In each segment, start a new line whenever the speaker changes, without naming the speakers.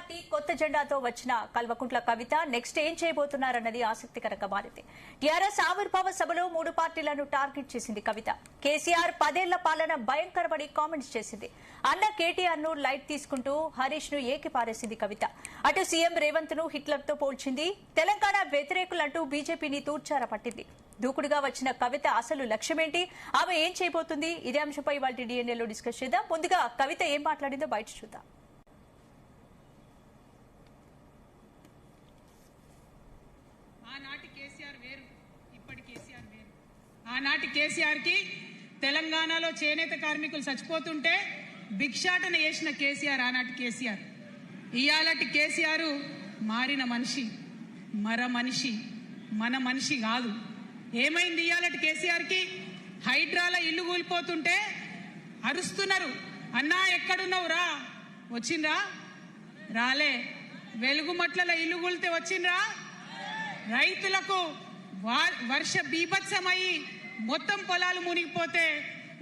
Party కొత్త జెండాతో వచ్చిన Kalvakuntla Kavitha next ఏం చేయబోతున్నారన్నది ఆసక్తికరంగా మారింది. టీఆర్ఎస్ ఆవిర్భావ సభలో 3 పార్టీలను టార్గెట్ చేసింది కవిత. కేసీఆర్ 10 ఏళ్ల పాలన భయంకరపడి కామెంట్స్ చేసింది. అన్న కేటీఆర్ ను లైట్ తీసుకుంటూ హరీష్ ను ఏకిపారేసింది కవిత. అటు సీఎం రేవంత్ ను హిట్లర్ తో పోల్చింది. తెలంగాణ వ్యతిరేకులంటూ బీజేపీని తూర్చార పట్టింది. దూకుడుగా వచ్చిన కవిత అసలు లక్ష్యమేంటి, ఆమె ఏం చేయబోతుంది? ఇదే అంశంపై ఇవాళ డిఎన్ఏలో డిస్కస్ చేద్దాం. ముందుగా కవిత ఏం మాట్లాడిందో బయట చూద్దాం.
ఆనాటి కేసీఆర్ కి తెలంగాణలో చేనేత కార్మికులు చచ్చిపోతుంటే భిక్షాటన చేసిన కేసీఆర్ ఆనాటి కేసీఆర్. ఇయాలటి కేసీఆర్ మారిన మనిషి, మనిషి, మన మనిషి కాదు. ఏమైంది ఇయాలటి కేసీఆర్ కి? హైడ్రాల ఇల్లు కూలిపోతుంటే అరుస్తున్నారు, అన్నా ఎక్కడున్నావు రా, వచ్చిండ్రా? రాలే. వెలుగుమట్ల ఇల్లు కూలితే వచ్చిండ్రా? రైతులకు వర్ష బీభత్సమయ్యి మొత్తం పొలాలు మునిగిపోతే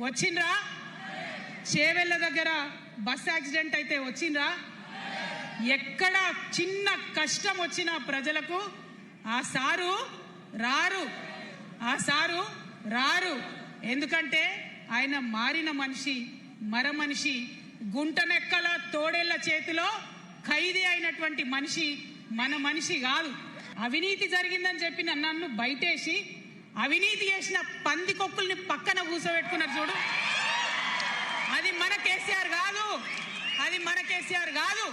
వచ్చిండ్రా? చేవెళ్ల దగ్గర బస్ యాక్సిడెంట్ అయితే వచ్చిండ్రా? ఎక్కడ చిన్న కష్టం వచ్చినా ప్రజలకు ఆ సారు రారు. ఎందుకంటే ఆయన మారిన మనిషి, మనిషి, గుంటనెక్కల తోడేళ్ల చేతిలో ఖైదీ అయినటువంటి మనిషి, మన మనిషి కాదు. అవినీతి జరిగిందని చెప్పి నన్ను బయటేసి అవినీతి చేసిన పందికొక్కుల్ని పక్కన కూర్చోబెట్టుకున్నారు చూడు, అది మన కేసీఆర్ కాదు. అది మన కేసీఆర్ కాదు.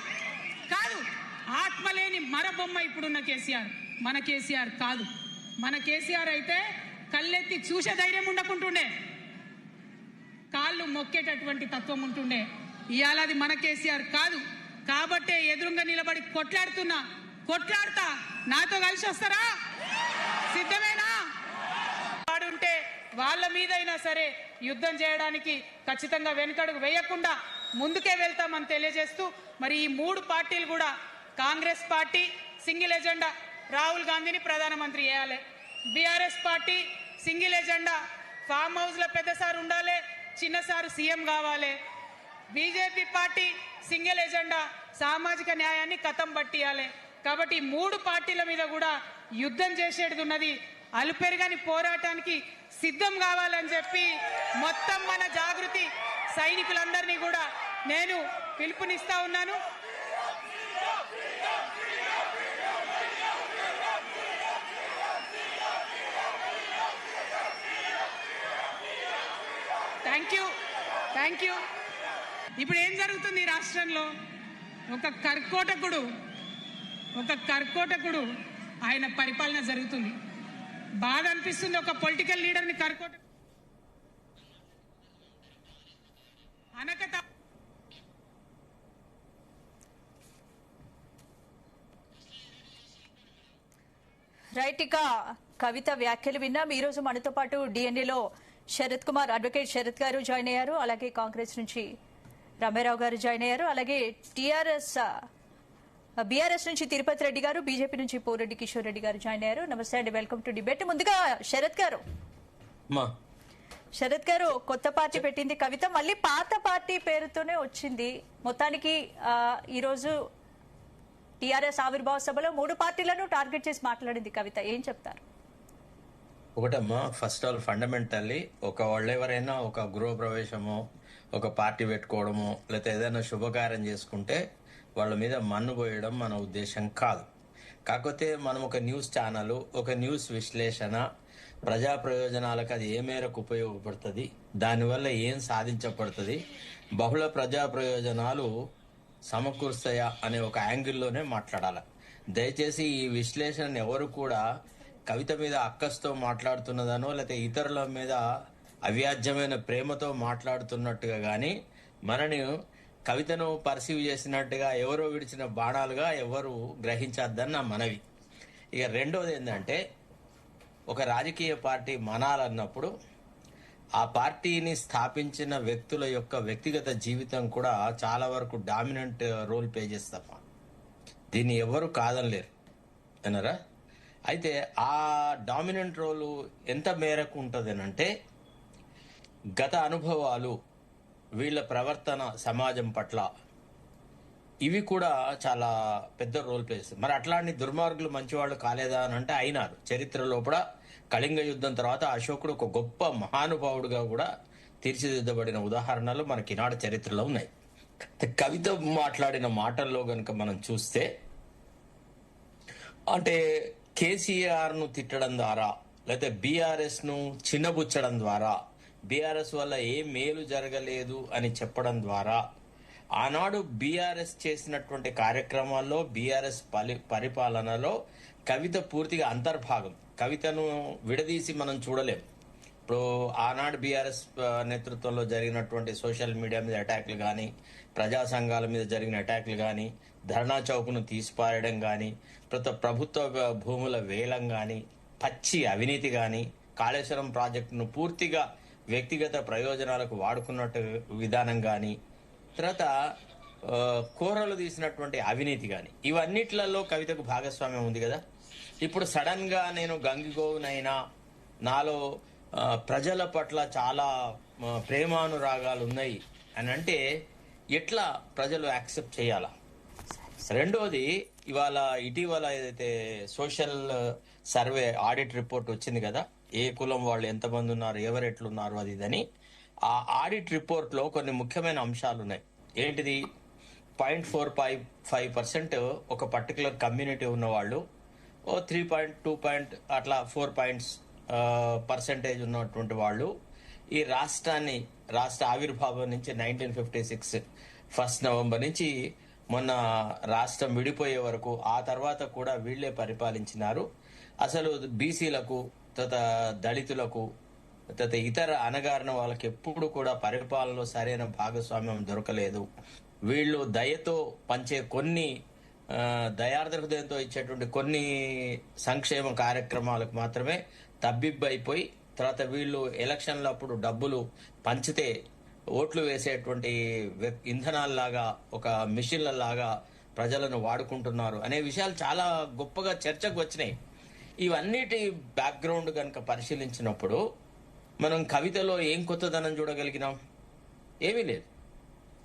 ఆత్మలేని మరబొమ్మ ఇప్పుడున్న కేసీఆర్ మన కేసీఆర్ కాదు. మన కేసీఆర్ అయితే కళ్ళెత్తి చూసే ధైర్యం ఉండకుంటుండే, కాళ్ళు మొక్కేటటువంటి తత్వం ఉంటుండే. ఇవాళ అది మన కేసీఆర్ కాదు. కాబట్టే ఎదురుగా నిలబడి కొట్లాడతా నాతో కలిసి వస్తారా? సిద్ధమేనా? వాడుంటే వాళ్ళ మీదైనా సరే యుద్ధం చేయడానికి ఖచ్చితంగా వెనుకడుగు వేయకుండా ముందుకే వెళ్తామని తెలియజేస్తూ, మరి ఈ 3 పార్టీలు కూడా, Congress party single agenda Rahul గాంధీని ప్రధానమంత్రి చేయాలి, BRS party single agenda farm house లో పెద్ద సార్ ఉండాలి, చిన్న సారు సీఎం కావాలి, బీజేపీ పార్టీ సింగిల్ ఎజెండా సామాజిక న్యాయాన్ని కథం పట్టియాలి. కాబట్టి 3 పార్టీల మీద కూడా యుద్ధం చేసేది ఉన్నది. అలుపెరగని పోరాటానికి సిద్ధం కావాలని చెప్పి మొత్తం మన జాగృతి సైనికులందరినీ కూడా నేను పిలుపునిస్తా ఉన్నాను. Thank you. ఇప్పుడు ఏం జరుగుతుంది రాష్ట్రంలో? ఒక కర్కోటకుడు ఆయన పరిపాలన జరుగుతుంది. బాధ అనిపిస్తుంది. ఒక పొలిటికల్ లీడర్ని
రైట్. ఇక కవిత వ్యాఖ్యలు విన్నాం. ఈ రోజు మనతో పాటు డిఎన్ఏలో శరత్ కుమార్, అడ్వకేట్ శరత్ గారు జాయిన్ అయ్యారు. అలాగే కాంగ్రెస్ నుంచి రామారావు గారు జాయిన్ అయ్యారు. అలాగే బీఆర్ఎస్ నుంచి తిరుపతి రెడ్డి గారు, బీజేపీ నుంచి పోరెడ్డి కిషోర్ రెడ్డి గారు జాయిన్ అయ్యారు. నమస్తే అండి, వెల్కమ్ టు డిబేట్. ముందుగా శరత్ గారు, కొత్త పార్టీ పెట్టింది కవిత, మళ్ళీ పాత పార్టీ పేరుతోనే వచ్చింది. మొత్తానికి ఈ రోజు టీఆర్ఎస్ ఆవిర్భావ సభలో 3 పార్టీలను టార్గెట్ చేసి మాట్లాడింది కవిత. ఏం చెప్తారు?
ఒకటమ్మా, ఫస్ట్ ఆల్ ఫండమెంటల్లీ వాళ్ళు ఎవరైనా ఒక గృహ ప్రవేశమో, ఒక పార్టీ పెట్టుకోవడమో, లేకపోతే ఏదైనా శుభకార్యం చేసుకుంటే వాళ్ళ మీద మన్ను పోయడం మన ఉద్దేశం కాదు. కాకపోతే మనం ఒక న్యూస్ ఛానల్, ఒక న్యూస్ విశ్లేషణ, ప్రజా ప్రయోజనాలకు అది ఏ మేరకు ఉపయోగపడుతుంది, దానివల్ల ఏం సాధించబడుతుంది, బహుళ ప్రజా ప్రయోజనాలు సమకూరుస్తాయా అనే ఒక యాంగిల్లోనే మాట్లాడాలి. దయచేసి ఈ విశ్లేషణ ఎవరు కూడా కవిత మీద అక్కస్తో మాట్లాడుతున్నదనో, లేకపోతే ఇతరుల మీద అవ్యాజ్యమైన ప్రేమతో మాట్లాడుతున్నట్టుగా కానీ, మనని కవితను పర్సీవ్ చేసినట్టుగా ఎవరో విడిచిన బాణాలుగా ఎవరు గ్రహించద్దని నా మనవి. ఇక రెండోది ఏంటంటే, ఒక రాజకీయ పార్టీ మనాలన్నప్పుడు ఆ పార్టీని స్థాపించిన వ్యక్తుల యొక్క వ్యక్తిగత జీవితం కూడా చాలా వరకు డామినెంట్ రోల్ ప్లే చేస్తామా, దీన్ని ఎవరు కాదనలేరు అన్నారా. అయితే ఆ డామినెంట్ రోలు ఎంత మేరకు ఉంటుంది అంటే, గత అనుభవాలు, వీళ్ళ ప్రవర్తన సమాజం పట్ల ఇవి కూడా చాలా పెద్ద రోల్ ప్లే చేస్తాయి. మరి అట్లాంటి దుర్మార్గులు మంచివాళ్ళు కాలేదా అని అంటే అయినారు. చరిత్రలో కూడా కళింగ యుద్ధం తర్వాత అశోకుడు ఒక గొప్ప మహానుభావుడుగా కూడా తీర్చిదిద్దబడిన ఉదాహరణలు మనకి ఈనాడు చరిత్రలో ఉన్నాయి. కవిత మాట్లాడిన మాటల్లో గనుక మనం చూస్తే, అంటే కేసీఆర్ ను తిట్టడం ద్వారా లేకపోతే బీఆర్ఎస్ ను చిన్నబుచ్చడం ద్వారా, బీఆర్ఎస్ వల్ల ఏ మేలు జరగలేదు అని చెప్పడం ద్వారా, ఆనాడు బీఆర్ఎస్ చేసినటువంటి కార్యక్రమాల్లో బీఆర్ఎస్ పరిపాలనలో కవిత పూర్తిగా అంతర్భాగం. కవితను విడదీసి మనం చూడలేం. ఇప్పుడు ఆనాడు బీఆర్ఎస్ నేతృత్వంలో జరిగినటువంటి సోషల్ మీడియా మీద అటాక్లు కానీ, ప్రజా సంఘాల మీద జరిగిన అటాక్లు కానీ, ధర్నా చౌక్ను తీసిపారడం కానీ, ప్రభుత్వ భూముల వేలం కానీ, పచ్చి అవినీతి కానీ, కాళేశ్వరం ప్రాజెక్టును పూర్తిగా వ్యక్తిగత ప్రయోజనాలకు వాడుకున్నట్టు విధానం కానీ, తర్వాత కూరలు తీసినటువంటి అవినీతి కానీ, ఇవన్నిట్లలో కవితకు భాగస్వామ్యం ఉంది కదా. ఇప్పుడు సడన్ గా నేను గంగిగోవునైనా, నాలో ప్రజల పట్ల చాలా ప్రేమానురాగాలు ఉన్నాయి అని అంటే ఎట్లా ప్రజలు యాక్సెప్ట్ చేయాలా? రెండోది, ఇటీవల ఏదైతే సోషల్ సర్వే ఆడిట్ రిపోర్ట్ వచ్చింది కదా, ఏ కులం వాళ్ళు ఎంతమంది ఉన్నారు, ఎవరు ఎట్లున్నారు అది ఇదని. ఆ ఆడిట్ రిపోర్ట్ లో కొన్ని ముఖ్యమైన అంశాలు ఉన్నాయి. ఏంటిది? 0.45% ఒక పర్టికులర్ కమ్యూనిటీ ఉన్న వాళ్ళు, 3.2 అట్లా 4 పాయింట్స్ పర్సెంటేజ్ ఉన్నటువంటి వాళ్ళు ఈ రాష్ట్ర ఆవిర్భావం నుంచి 1956 1 నవంబర్ నుంచి మొన్న రాష్ట్రం విడిపోయే వరకు, ఆ తర్వాత కూడా వీళ్లే పరిపాలించినారు. అసలు బీసీలకు, తర్వాత దళితులకు, తర్వాత ఇతర అణగారిన వాళ్ళకి ఎప్పుడు కూడా పరిపాలనలో సరైన భాగస్వామ్యం దొరకలేదు. వీళ్ళు దయతో పంచే కొన్ని దయార్ద్ర హృదయంతో ఇచ్చేటువంటి కొన్ని సంక్షేమ కార్యక్రమాలకు మాత్రమే తబ్బిబ్బైపోయి, తర్వాత వీళ్ళు ఎలక్షన్ల అప్పుడు డబ్బులు పంచితే ఓట్లు వేసేటువంటి ఇంధనాల్లాగా, ఒక మిషన్లలాగా ప్రజలను వాడుకుంటున్నారు అనే విషయాలు చాలా గొప్పగా చర్చకు వచ్చినాయి. ఇవన్నిటి బ్యాక్గ్రౌండ్ కనుక పరిశీలించినప్పుడు మనం కవితలో ఏం కొత్తదనం చూడగలిగినాం? ఏమీ లేదు.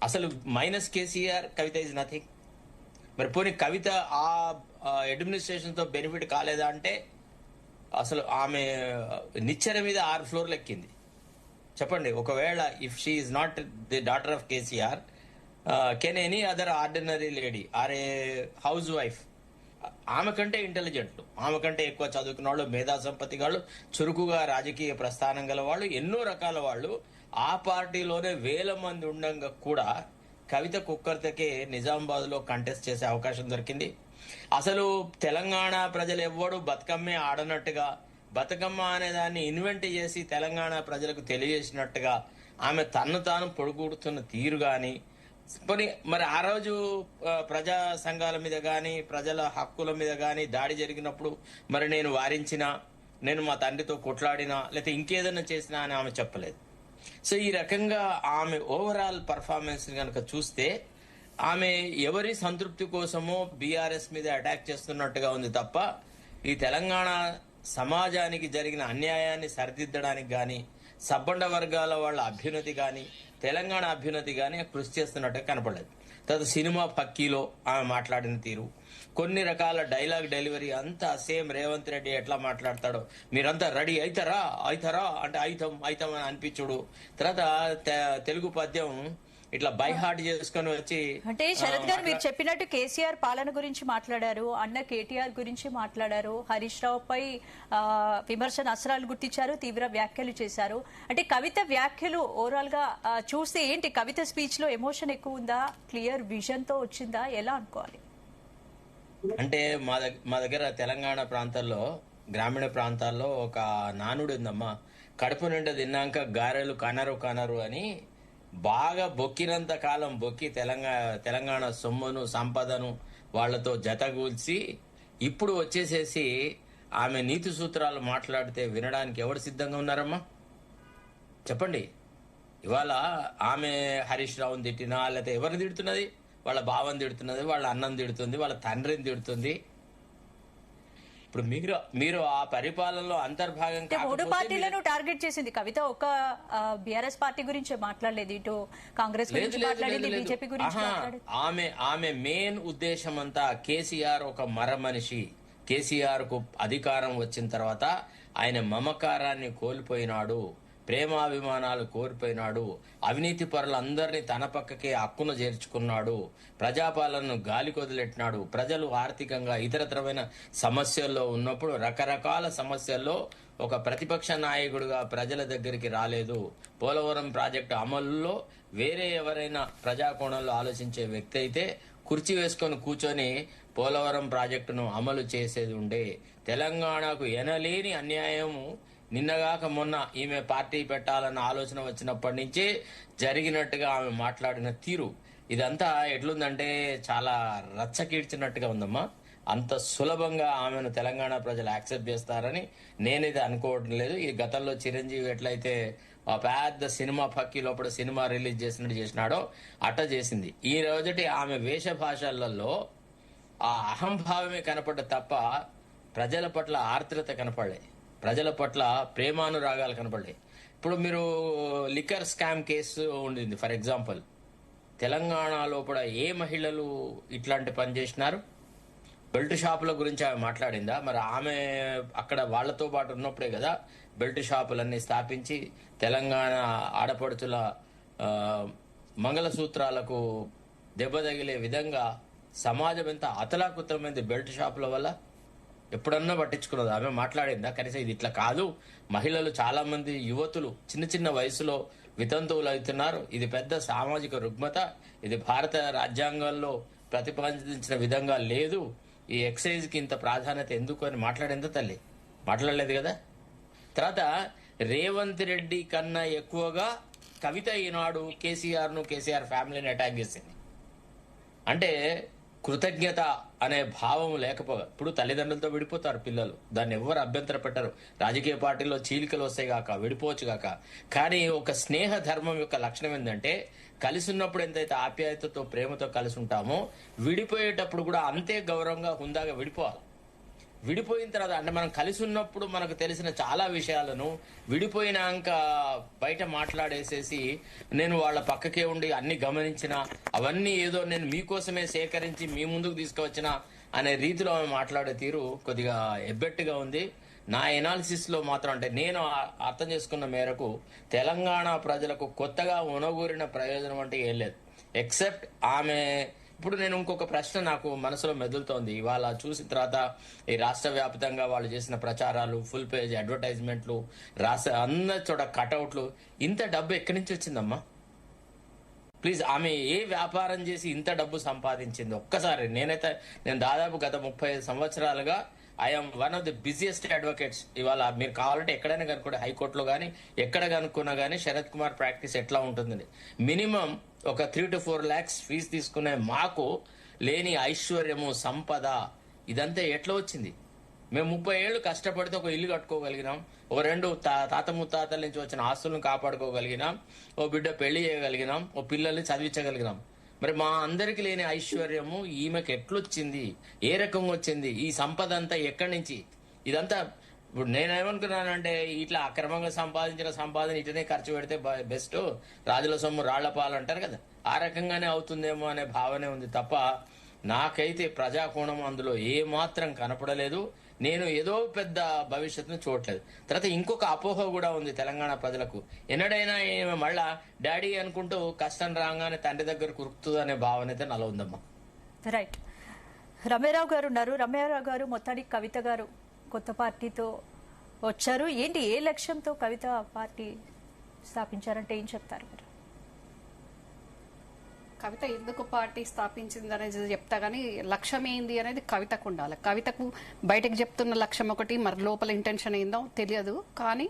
అసలు minus KCR, Kavitha is nothing. మరి పోనీ కవిత ఆ అడ్మినిస్ట్రేషన్ తో బెనిఫిట్ కాలేదా అంటే, అసలు ఆమె నిచ్చెన మీద 6 ఫ్లోర్లు ఎక్కింది. చెప్పండి, ఒకవేళ if she is not the daughter of KCR, can any other ordinary lady or a housewife, ఆమె కంటే ఇంటెలిజెంట్లు, ఆమె కంటే ఎక్కువ చదువుకున్న వాళ్ళు, మేధా సంపత్తి వాళ్ళు, చురుకుగా రాజకీయ ప్రస్థానం గల వాళ్ళు, ఎన్నో రకాల వాళ్ళు ఆ పార్టీలోనే 1000 మంది ఉండగా కూడా కవిత కుక్కర్తకే నిజామాబాద్ లో కంటెస్ట్ చేసే అవకాశం దొరికింది. అసలు తెలంగాణ ప్రజలు ఎవ్వడు బతుకమ్మే ఆడనట్టుగా, బతుకమ్మ అనే దాన్ని ఇన్వెంట్ చేసి తెలంగాణ ప్రజలకు తెలియజేసినట్టుగా ఆమె తన్ను తాను పొడుగుడుతున్న తీరు గాని, మరి ఆ రోజు ప్రజా సంఘాల మీద గాని, ప్రజల హక్కుల మీద గాని దాడి జరిగినప్పుడు మరి నేను వారించినా, నేను మా తండ్రితో కొట్లాడినా, లేకపోతే ఇంకేదైనా చేసినా అని ఆమె చెప్పలేదు. సో ఈ రకంగా ఆమె ఓవరాల్ పర్ఫార్మెన్స్ కనుక చూస్తే, ఆమె ఎవరి సంతృప్తి కోసమో బీఆర్ఎస్ మీద అటాక్ చేస్తున్నట్టుగా ఉంది తప్ప, ఈ తెలంగాణ సమాజానికి జరిగిన అన్యాయాన్ని సరిదిద్దడానికి గాని, సబ్బండ వర్గాల వాళ్ళ అభ్యున్నతి గాని, తెలంగాణ అభ్యున్నతి గాని కృషి చేస్తున్నట్టుగా కనపడలేదు. తర్వాత సినిమా పక్కీలో ఆమె మాట్లాడిన తీరు, కొన్ని రకాల డైలాగ్ డెలివరీ అంతా సేమ్. రేవంత్ రెడ్డి ఎట్లా మాట్లాడతాడో, మీరంతా రెడీ అవుతారా అంటే అయితం అని అనిపించుడు. తర్వాత తెలుగు పద్యం ఇట్లా బై హార్ట్ చేసుకొని వచ్చి,
అంటే శరత్ గారు మీరు చెప్పినట్టు కేసీఆర్ పాలన గురించి మాట్లాడారు, అన్న కేటీఆర్ గురించి మాట్లాడారు, హరీష్ రావు పై విమర్శన అస్త్రాలు గుర్తించారు, తీవ్ర వ్యాఖ్యలు చేశారు. అంటే కవిత వ్యాఖ్యలు ఓవరాల్ గా చూస్తే ఏంటి, కవిత స్పీచ్ లో ఎమోషన్ ఎక్కువ ఉందా, క్లియర్ విజన్ తో వచ్చిందా, ఎలా అనుకోవాలి?
అంటే మా దగ్గర తెలంగాణ ప్రాంతాల్లో, గ్రామీణ ప్రాంతాల్లో ఒక నానుడు ఉందమ్మా, కడుపు నిండా తిన్నాక గారెలు కనరు అని. బాగా బొక్కినంత కాలం బొక్కి తెలంగాణ సొమ్మును, సంపదను వాళ్లతో జతగూల్చి ఇప్పుడు వచ్చేసేసి ఆమె నీతి సూత్రాలు మాట్లాడితే వినడానికి ఎవరు సిద్ధంగా ఉన్నారమ్మా? చెప్పండి. ఇవాళ ఆమె హరీష్ రావుని తిట్టినా, లేకపోతే ఎవరిని తిడుతున్నది? వాళ్ళ బావని తిడుతున్నది, వాళ్ళ అన్నం తిడుతుంది, వాళ్ళ తండ్రిని తిడుతుంది. ఇప్పుడు మీరు ఆ పరిపాలనలో అంతర్భాగం
మూడు
కాకపోతే
పార్టీలను టార్గెట్ చేసింది కవిత. ఒక బీఆర్ఎస్ పార్టీ గురించి మాట్లాడలేదు, ఇటు కాంగ్రెస్ గురించి మాట్లాడింది, బీజేపీ గురించి మాట్లాడింది.
ఆమె మెయిన్ ఉద్దేశం అంతా కేసీఆర్ ఒక మరమనిషి. కేసీఆర్ కు అధికారం వచ్చిన తర్వాత ఆయన మమకారాన్ని కోల్పోయినాడు, ప్రేమాభిమానాలు కోల్పోయినాడు, అవినీతి పరులందరినీ తన పక్కకే హక్కును చేర్చుకున్నాడు, ప్రజాపాలనను గాలి కొదిలెట్టినాడు. ప్రజలు ఆర్థికంగా ఇతరతరమైన సమస్యల్లో ఉన్నప్పుడు రకరకాల సమస్యల్లో ఒక ప్రతిపక్ష నాయకుడిగా ప్రజల దగ్గరికి రాలేదు. పోలవరం ప్రాజెక్టు అమలులో వేరే ఎవరైనా ప్రజాకోణంలో ఆలోచించే వ్యక్తి అయితే కుర్చీ వేసుకొని కూర్చొని పోలవరం ప్రాజెక్టును అమలు చేసేది ఉండే. తెలంగాణకు ఎనలేని అన్యాయము నిన్నగాక మొన్న ఈమె పార్టీ పెట్టాలన్న ఆలోచన వచ్చినప్పటి నుంచే జరిగినట్టుగా ఆమె మాట్లాడిన తీరు ఇదంతా ఎట్లుందంటే చాలా రచ్చకీడ్చినట్టుగా ఉందమ్మా. అంత సులభంగా ఆమెను తెలంగాణ ప్రజలు యాక్సెప్ట్ చేస్తారని నేనైతే అనుకోవడం లేదు. ఈ గతంలో చిరంజీవి ఎట్లయితే ఆ పెద్ద సినిమా పక్కి లోపల సినిమా రిలీజ్ చేసినట్టు చేసినాడో అట్ట చేసింది. ఈ రోజుటి ఆమె వేష భాషలలో ఆ అహంభావమే కనపడ్డ తప్ప ప్రజల పట్ల ఆర్ద్రత కనపడలే, ప్రజల పట్ల ప్రేమానురాగాలు కనపడ్డాయి. ఇప్పుడు మీరు లిక్కర్ స్కామ్ కేసు ఉండింది ఫర్ ఎగ్జాంపుల్, తెలంగాణ లోపల ఏ మహిళలు ఇట్లాంటి పని చేసినారు? బెల్ట్ షాపుల గురించి ఆమె మాట్లాడిందా? మరి ఆమె అక్కడ వాళ్లతో పాటు ఉన్నప్పుడే కదా బెల్ట్ షాపులన్నీ స్థాపించి తెలంగాణ ఆడపడుచుల మంగళసూత్రాలకు దెబ్బ తగిలే విధంగా సమాజం ఎంత అతలాకుతలమైంది బెల్ట్ షాపుల వల్ల. ఎప్పుడన్నా పట్టించుకున్నది? ఆమె మాట్లాడిందా కనీసం ఇది ఇట్లా కాదు, మహిళలు చాలా మంది యువతులు చిన్న చిన్న వయసులో వితంతువులు అవుతున్నారు, ఇది పెద్ద సామాజిక రుగ్మత, ఇది భారత రాజ్యాంగంలో ప్రతిపాదించిన విధంగా లేదు, ఈ ఎక్సైజ్ కి ఇంత ప్రాధాన్యత ఎందుకు అని మాట్లాడిందా తల్లి? మాట్లాడలేదు కదా. తర్వాత రేవంత్ రెడ్డి కన్నా ఎక్కువగా కవిత ఈనాడు కేసీఆర్ ఫ్యామిలీని అటాక్ చేసింది. అంటే కృతజ్ఞత అనే భావం లేకపోగా, ఇప్పుడు తల్లిదండ్రులతో విడిపోతారు పిల్లలు, దాన్ని ఎవ్వరు అభ్యంతర పెట్టరు. రాజకీయ పార్టీలో చీలికలు వస్తాయి కాక, విడిపోవచ్చు కాక, కానీ ఒక స్నేహ ధర్మం యొక్క లక్షణం ఏంటంటే కలిసి ఉన్నప్పుడు ఎంతైతే ఆప్యాయతతో ప్రేమతో కలిసి ఉంటామో విడిపోయేటప్పుడు కూడా అంతే గౌరవంగా హుందాగా విడిపోవాలి. విడిపోయిన తర్వాత అంటే మనం కలిసి ఉన్నప్పుడు మనకు తెలిసిన చాలా విషయాలను విడిపోయినాక బయట మాట్లాడేసేసి నేను వాళ్ళ పక్కకే ఉండి అన్ని గమనించిన అవన్నీ ఏదో నేను మీకోసమే సేకరించి మీ ముందుకు తీసుకువచ్చిన అనే రీతిలో ఆమె మాట్లాడే తీరు కొద్దిగా ఎబ్బెట్టుగా ఉంది. నా ఎనాలిసిస్ లో మాత్రం అంటే నేను అర్థం చేసుకున్న మేరకు తెలంగాణ ప్రజలకు కొత్తగా ఉనగూరిన ప్రయోజనం అంటే ఏం లేదు, ఎక్సెప్ట్ ఆమె. ఇప్పుడు నేను ఇంకొక ప్రశ్న నాకు మనసులో మెదులుతోంది ఇవాళ చూసిన తర్వాత, ఈ రాష్ట్ర వ్యాప్తంగా వాళ్ళు చేసిన ప్రచారాలు, ఫుల్ పేజ్ అడ్వర్టైజ్మెంట్లు, రాష్ట్ర అందరి చోట కటౌట్లు, ఇంత డబ్బు ఎక్కడి నుంచి వచ్చిందమ్మా? ప్లీజ్, ఆమె ఏ వ్యాపారం చేసి ఇంత డబ్బు సంపాదించింది ఒక్కసారి. నేను దాదాపు గత 35 సంవత్సరాలుగా I'm one of the busiest advocates. ఇవాళ మీరు కావాలంటే ఎక్కడైనా కనుక్కోండి, హైకోర్టులో కానీ ఎక్కడ కనుక్కున్నా కానీ శరత్ కుమార్ ప్రాక్టీస్ ఎట్లా ఉంటుంది. మినిమం ఒక 3 to 4 lakhs ఫీజు తీసుకునే మాకు లేని ఐశ్వర్యము, సంపద ఇదంతా ఎట్లా వచ్చింది? మేము 30 ఏళ్ళు కష్టపడితే ఒక ఇల్లు కట్టుకోగలిగినాం, ఓ 2 తాత ముత్తాతల నుంచి వచ్చిన ఆస్తులను కాపాడుకోగలిగినాం, ఓ బిడ్డ పెళ్లి చేయగలిగినాం, ఓ పిల్లల్ని చదివించగలిగినాం. మరి మా అందరికి లేని ఐశ్వర్యము ఈమెకు ఎట్లొచ్చింది? ఏ రకంగా వచ్చింది? ఈ సంపద అంతా ఎక్కడి నుంచి? ఇదంతా ఇప్పుడు నేనేమనుకున్నానంటే ఇట్లా అక్రమంగా సంపాదించిన సంపాదన ఇటనే ఖర్చు పెడితే బెస్ట్, రాజుల సొమ్ము రాళ్లపాలు అంటారు కదా, ఆ రకంగానే అవుతుందేమో అనే భావనే ఉంది తప్ప నాకైతే ప్రజాకోణం అందులో ఏ మాత్రం కనపడలేదు. నేను ఏదో పెద్ద భవిష్యత్తును చూడలేదు. తర్వాత ఇంకొక అపోహ కూడా ఉంది తెలంగాణ ప్రజలకు, ఎన్నడైనా మళ్ళా డాడీ అనుకుంటూ కష్టం రాగానే తండ్రి దగ్గర కురుకుతుంది అనే భావన అయితే నాలో ఉందమ్మా.
రైట్. రమేరావు గారు ఉన్నారు. రమేరావు గారు, మొత్తానికి కవిత గారు కొత్త పార్టీతో వచ్చారు. ఏంటి, ఏ లక్ష్యంతో కవిత పార్టీ స్థాపించారంటే ఏం చెప్తారు మీరు?
కవిత ఎందుకు పార్టీ స్థాపించింది అనేది చెప్తా గానీ లక్ష్యం ఏంది అనేది కవితకు ఉండాలి. కవితకు బయటకు చెప్తున్న లక్ష్యం ఒకటి, మరి లోపల ఇంటెన్షన్ ఏందో తెలియదు. కానీ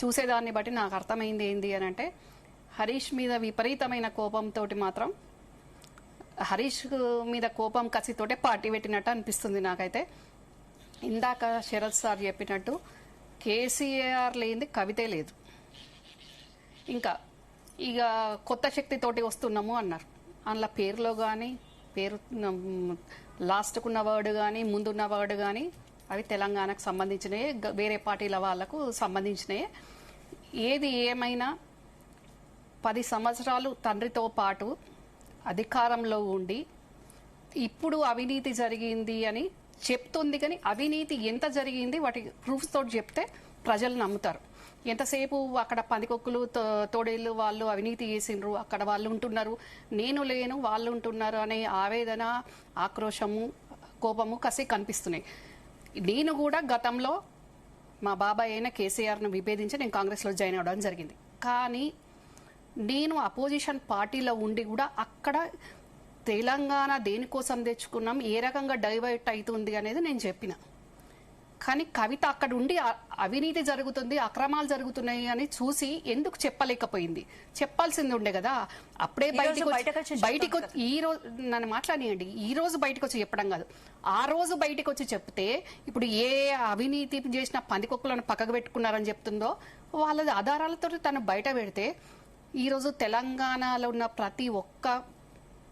చూసేదాన్ని బట్టి నాకు అర్థమైంది ఏంది అని అంటే, హరీష్ మీద విపరీతమైన కోపంతో మాత్రం, హరీష్ మీద కోపం కసితోటే పార్టీ పెట్టినట్టు అనిపిస్తుంది నాకైతే. ఇందాక శరత్ సార్ చెప్పినట్టు కేసీఆర్ లేనిది కవితే లేదు. ఇంకా ఇక కొత్త శక్తితోటి వస్తున్నాము అన్నారు. అందులో పేరులో కానీ, పేరు లాస్ట్కున్న వర్డ్ కానీ, ముందున్న వర్డ్ కానీ అవి తెలంగాణకు సంబంధించినవి, వేరే పార్టీల వాళ్లకు సంబంధించినవి. ఏది ఏమైనా 10 సంవత్సరాలు తండ్రితో పాటు అధికారంలో ఉండి ఇప్పుడు అవినీతి జరిగింది అని చెప్తుంది, కానీ అవినీతి ఎంత జరిగింది వాటి ప్రూఫ్స్ తోటి చెప్తే ప్రజలు నమ్ముతారు. ఎంతసేపు అక్కడ పందికొక్కులు తోడేళ్ళు వాళ్ళు అవినీతి చేసిండ్రు, అక్కడ వాళ్ళు ఉంటున్నారు, నేను లేను వాళ్ళు ఉంటున్నారు అనే ఆవేదన, ఆక్రోశము, కోపము కసి కనిపిస్తున్నాయి. నేను కూడా గతంలో మా బాబాయ్ అయిన కేసీఆర్ను విభేదించి నేను కాంగ్రెస్లో జాయిన్ అవ్వడం జరిగింది. కానీ నేను అపోజిషన్ పార్టీలో ఉండి కూడా అక్కడ తెలంగాణ దేనికోసం తెచ్చుకున్నాం, ఏ రకంగా డైవర్ట్ అవుతుంది అనేది నేను చెప్పిన. కానీ కవిత అక్కడ ఉండి అవినీతి జరుగుతుంది, అక్రమాలు జరుగుతున్నాయి అని చూసి ఎందుకు చెప్పలేకపోయింది? చెప్పాల్సింది ఉండే కదా. అప్పుడే బయటికి ఈ రోజు నన్ను మాట్లాడియండి, ఈ రోజు బయటకు వచ్చి చెప్పడం కాదు, ఆ రోజు బయటకు వచ్చి చెప్తే ఇప్పుడు ఏ అవినీతి చేసిన పందికొక్కులను పక్కకు పెట్టుకున్నారని చెప్తుందో వాళ్ళ ఆధారాలతో తను బయట పెడితే ఈరోజు తెలంగాణలో ఉన్న ప్రతి ఒక్క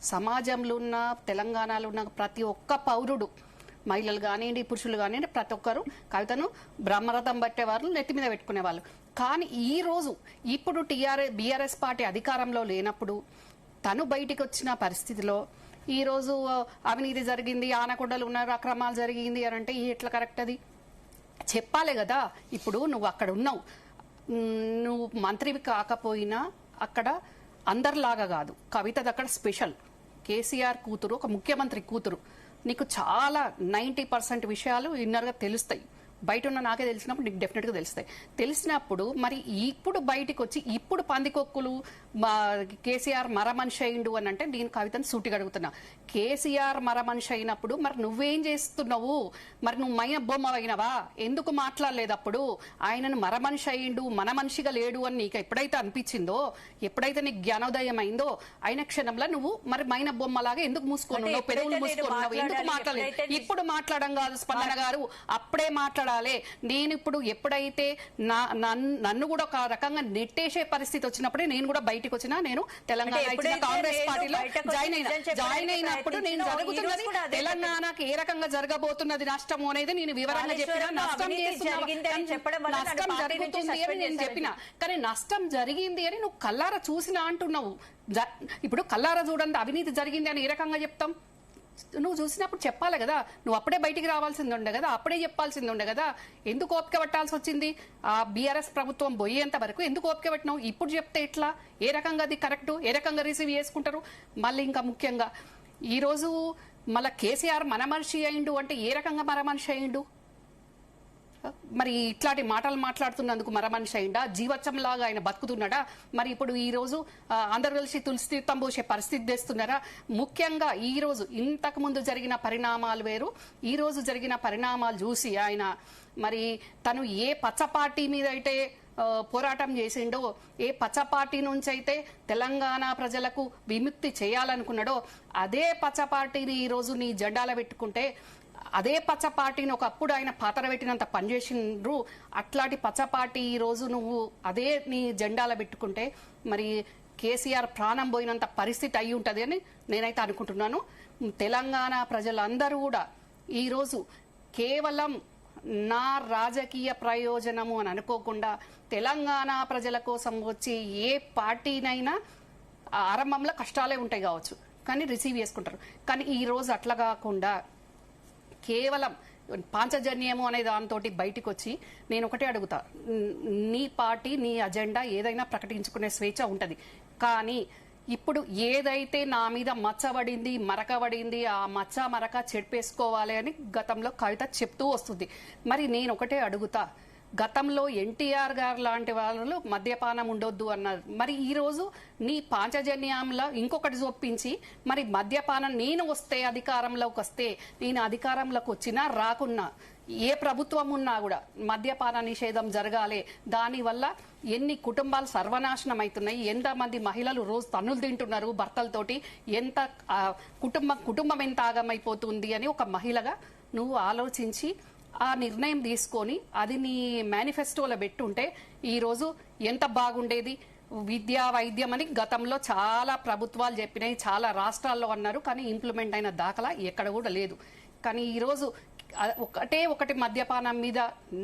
సమాజంలో ఉన్న, తెలంగాణలో ఉన్న ప్రతి ఒక్క పౌరుడు, మహిళలు కానివ్వండి, పురుషులు కానివ్వండి, ప్రతి ఒక్కరు కవితను బ్రహ్మరథం పట్టేవాళ్ళు, నెత్తి మీద పెట్టుకునేవాళ్ళు. కానీ ఈ రోజు ఇప్పుడు బీఆర్ఎస్ పార్టీ అధికారంలో లేనప్పుడు తను బయటికి వచ్చిన పరిస్థితిలో ఈ రోజు అవినీతి జరిగింది, ఆనకొండలు ఉన్నారు, అక్రమాలు జరిగింది అని అంటే ఎట్లా కరెక్ట్? అది చెప్పాలి కదా. ఇప్పుడు నువ్వు అక్కడ ఉన్నావు, నువ్వు మంత్రివి కాకపోయినా అక్కడ అందరిలాగా కాదు, కవితది అక్కడ స్పెషల్. కేసీఆర్ కూతురు, ఒక ముఖ్యమంత్రి కూతురు, నీకు చాలా 90% విషయాలు ఇన్నర్గా తెలుస్తాయి. బయట ఉన్న నాకే తెలిసినప్పుడు నీకు డెఫినెట్గా తెలుస్తాయి. తెలిసినప్పుడు మరి ఇప్పుడు బయటికి వచ్చి ఇప్పుడు పందికొక్కులు కేసీఆర్ మరమనిషి అయిండు అని అంటే నేను కవితను సూటిగా అడుగుతున్నా. కేసీఆర్ మరమనిషి అయినప్పుడు మరి నువ్వేం చేస్తున్నావు? మరి నువ్వు మైన బొమ్మ అయినవా? ఎందుకు మాట్లాడలేదు అప్పుడు? ఆయనను మరమనిషి అయిండు, మన మనిషిగా లేడు అని నీకు ఎప్పుడైతే అనిపించిందో, ఎప్పుడైతే నీకు జ్ఞానోదయం అయిందో అయిన క్షణంలో నువ్వు మరి మైన బొమ్మలాగా ఎందుకు మూసుకున్నావు? పెదవులు మూసుకున్నావు, ఎందుకు మాట్లాడలేదు? ఇప్పుడు మాట్లాడడం కాదు స్పందన గారు, అప్పుడే మాట్లాడాలి. నేను ఇప్పుడు ఎప్పుడైతే నన్ను కూడా ఒక రకంగా నెట్టేసే పరిస్థితి వచ్చినప్పుడే నేను కూడా బయటకు వచ్చినా, నేను తెలంగాణ కాంగ్రెస్ పార్టీలో జాయిన్ అయినప్పుడు నేను జరుగుతున్నది తెలంగాణకి ఏ రకంగా జరగబోతున్నది నష్టము అనేది నేను వివరంగా చెప్పిన. నష్టం జరుగుతుంది అని నేను చెప్పిన, కానీ నష్టం జరిగింది అని నువ్వు కల్లారా చూసినా అంటున్నావు. ఇప్పుడు కల్లారా చూడండి అవినీతి జరిగింది అని ఏ రకంగా చెప్తాం? నువ్వు చూసినప్పుడు చెప్పాలి కదా. నువ్వు అప్పుడే బయటికి రావాల్సింది ఉండే కదా, అప్పుడే చెప్పాల్సింది ఉండే కదా. ఎందుకు ఓపిక పట్టాల్సి వచ్చింది? ఆ బీఆర్ఎస్ ప్రభుత్వం పోయేంత వరకు ఎందుకు ఓపిక పట్టినావు? ఇప్పుడు చెప్తే ఎట్లా? ఏ రకంగా అది కరెక్ట్? ఏ రకంగా రిసీవ్ చేసుకుంటారు? మళ్ళీ ఇంకా ముఖ్యంగా ఈరోజు మళ్ళీ కేసీఆర్ మన మనిషి అయిండు అంటే ఏ రకంగా మన మనిషి అయిండు? మరి ఇట్లాంటి మాటలు మాట్లాడుతున్నందుకు మర మనిషి అయిందా? జీవచ్చంలాగా ఆయన బతుకుతున్నాడా? మరి ఇప్పుడు ఈ రోజు అందరు కలిసి తులసి తీర్థం పోసే పరిస్థితి తెస్తున్నారా? ముఖ్యంగా ఈ రోజు ఇంతకు ముందు జరిగిన పరిణామాలు వేరు, ఈ రోజు జరిగిన పరిణామాలు చూసి ఆయన మరి తను ఏ పచ్చ పార్టీ మీద అయితే పోరాటం చేసిండో, ఏ పచ్చ పార్టీ నుంచి అయితే తెలంగాణ ప్రజలకు విముక్తి చేయాలనుకున్నాడో అదే పచ్చ పార్టీని ఈ రోజు నీ జెండాలో పెట్టుకుంటే, అదే పచ్చ పార్టీని ఒకప్పుడు ఆయన పాతర పెట్టినంత పనిచేసిండ్రు, అట్లాంటి పచ్చ పార్టీ ఈ రోజు నువ్వు అదే నీ జెండాలో పెట్టుకుంటే మరి కేసీఆర్ ప్రాణం పోయినంత పరిస్థితి అయి ఉంటది అని నేనైతే అనుకుంటున్నాను. తెలంగాణ ప్రజలందరూ కూడా ఈరోజు కేవలం నా రాజకీయ ప్రయోజనము అని అనుకోకుండా తెలంగాణ ప్రజల కోసం వచ్చి ఏ పార్టీనైనా ఆరంభంలో కష్టాలే ఉంటాయి కావచ్చు, కానీ రిసీవ్ చేసుకుంటారు. కానీ ఈ రోజు అట్లా కాకుండా కేవలం పాంచజన్యము అనే దాంతో బయటికి వచ్చి నేను ఒకటే అడుగుతా, నీ పార్టీ నీ అజెండా ఏదైనా ప్రకటించుకునే స్వేచ్ఛ ఉంటది, కానీ ఇప్పుడు ఏదైతే నా మీద మచ్చబడింది, మరకబడింది, ఆ మచ్చ మరక చెడిపేసుకోవాలి అని గతంలో కవిత చెప్తూ వస్తుంది. మరి నేను ఒకటే అడుగుతా, గతంలో ఎన్టీఆర్ గారు లాంటి వాళ్ళు మద్యపానం ఉండొద్దు అన్నారు, మరి ఈ రోజు నీ పాంచజన్యంలో ఇంకొకటి చొప్పించి మరి మద్యపానం నేను వస్తే అధికారంలోకి వస్తే, నేను అధికారంలోకి వచ్చినా రాకున్నా ఏ ప్రభుత్వం ఉన్నా కూడా మద్యపాన నిషేధం జరగాలి, దానివల్ల ఎన్ని కుటుంబాలు సర్వనాశనం అవుతున్నాయి, ఎంతమంది మహిళలు రోజు తన్నులు తింటున్నారు భర్తలతోటి, ఎంత కుటుంబం ఎంత ఆగమైపోతుంది అని ఒక మహిళగా నువ్వు ఆలోచించి ఆ నిర్ణయం తీసుకొని అది నీ మేనిఫెస్టోలో పెట్టుంటే ఈరోజు ఎంత బాగుండేది. విద్యా వైద్యం అని గతంలో చాలా ప్రభుత్వాలు చెప్పినాయి, చాలా రాష్ట్రాల్లో అన్నారు, కానీ ఇంప్లిమెంట్ అయిన దాఖలా ఎక్కడ కూడా లేదు. కానీ ఈరోజు ఒకటి మద్యపానం మీద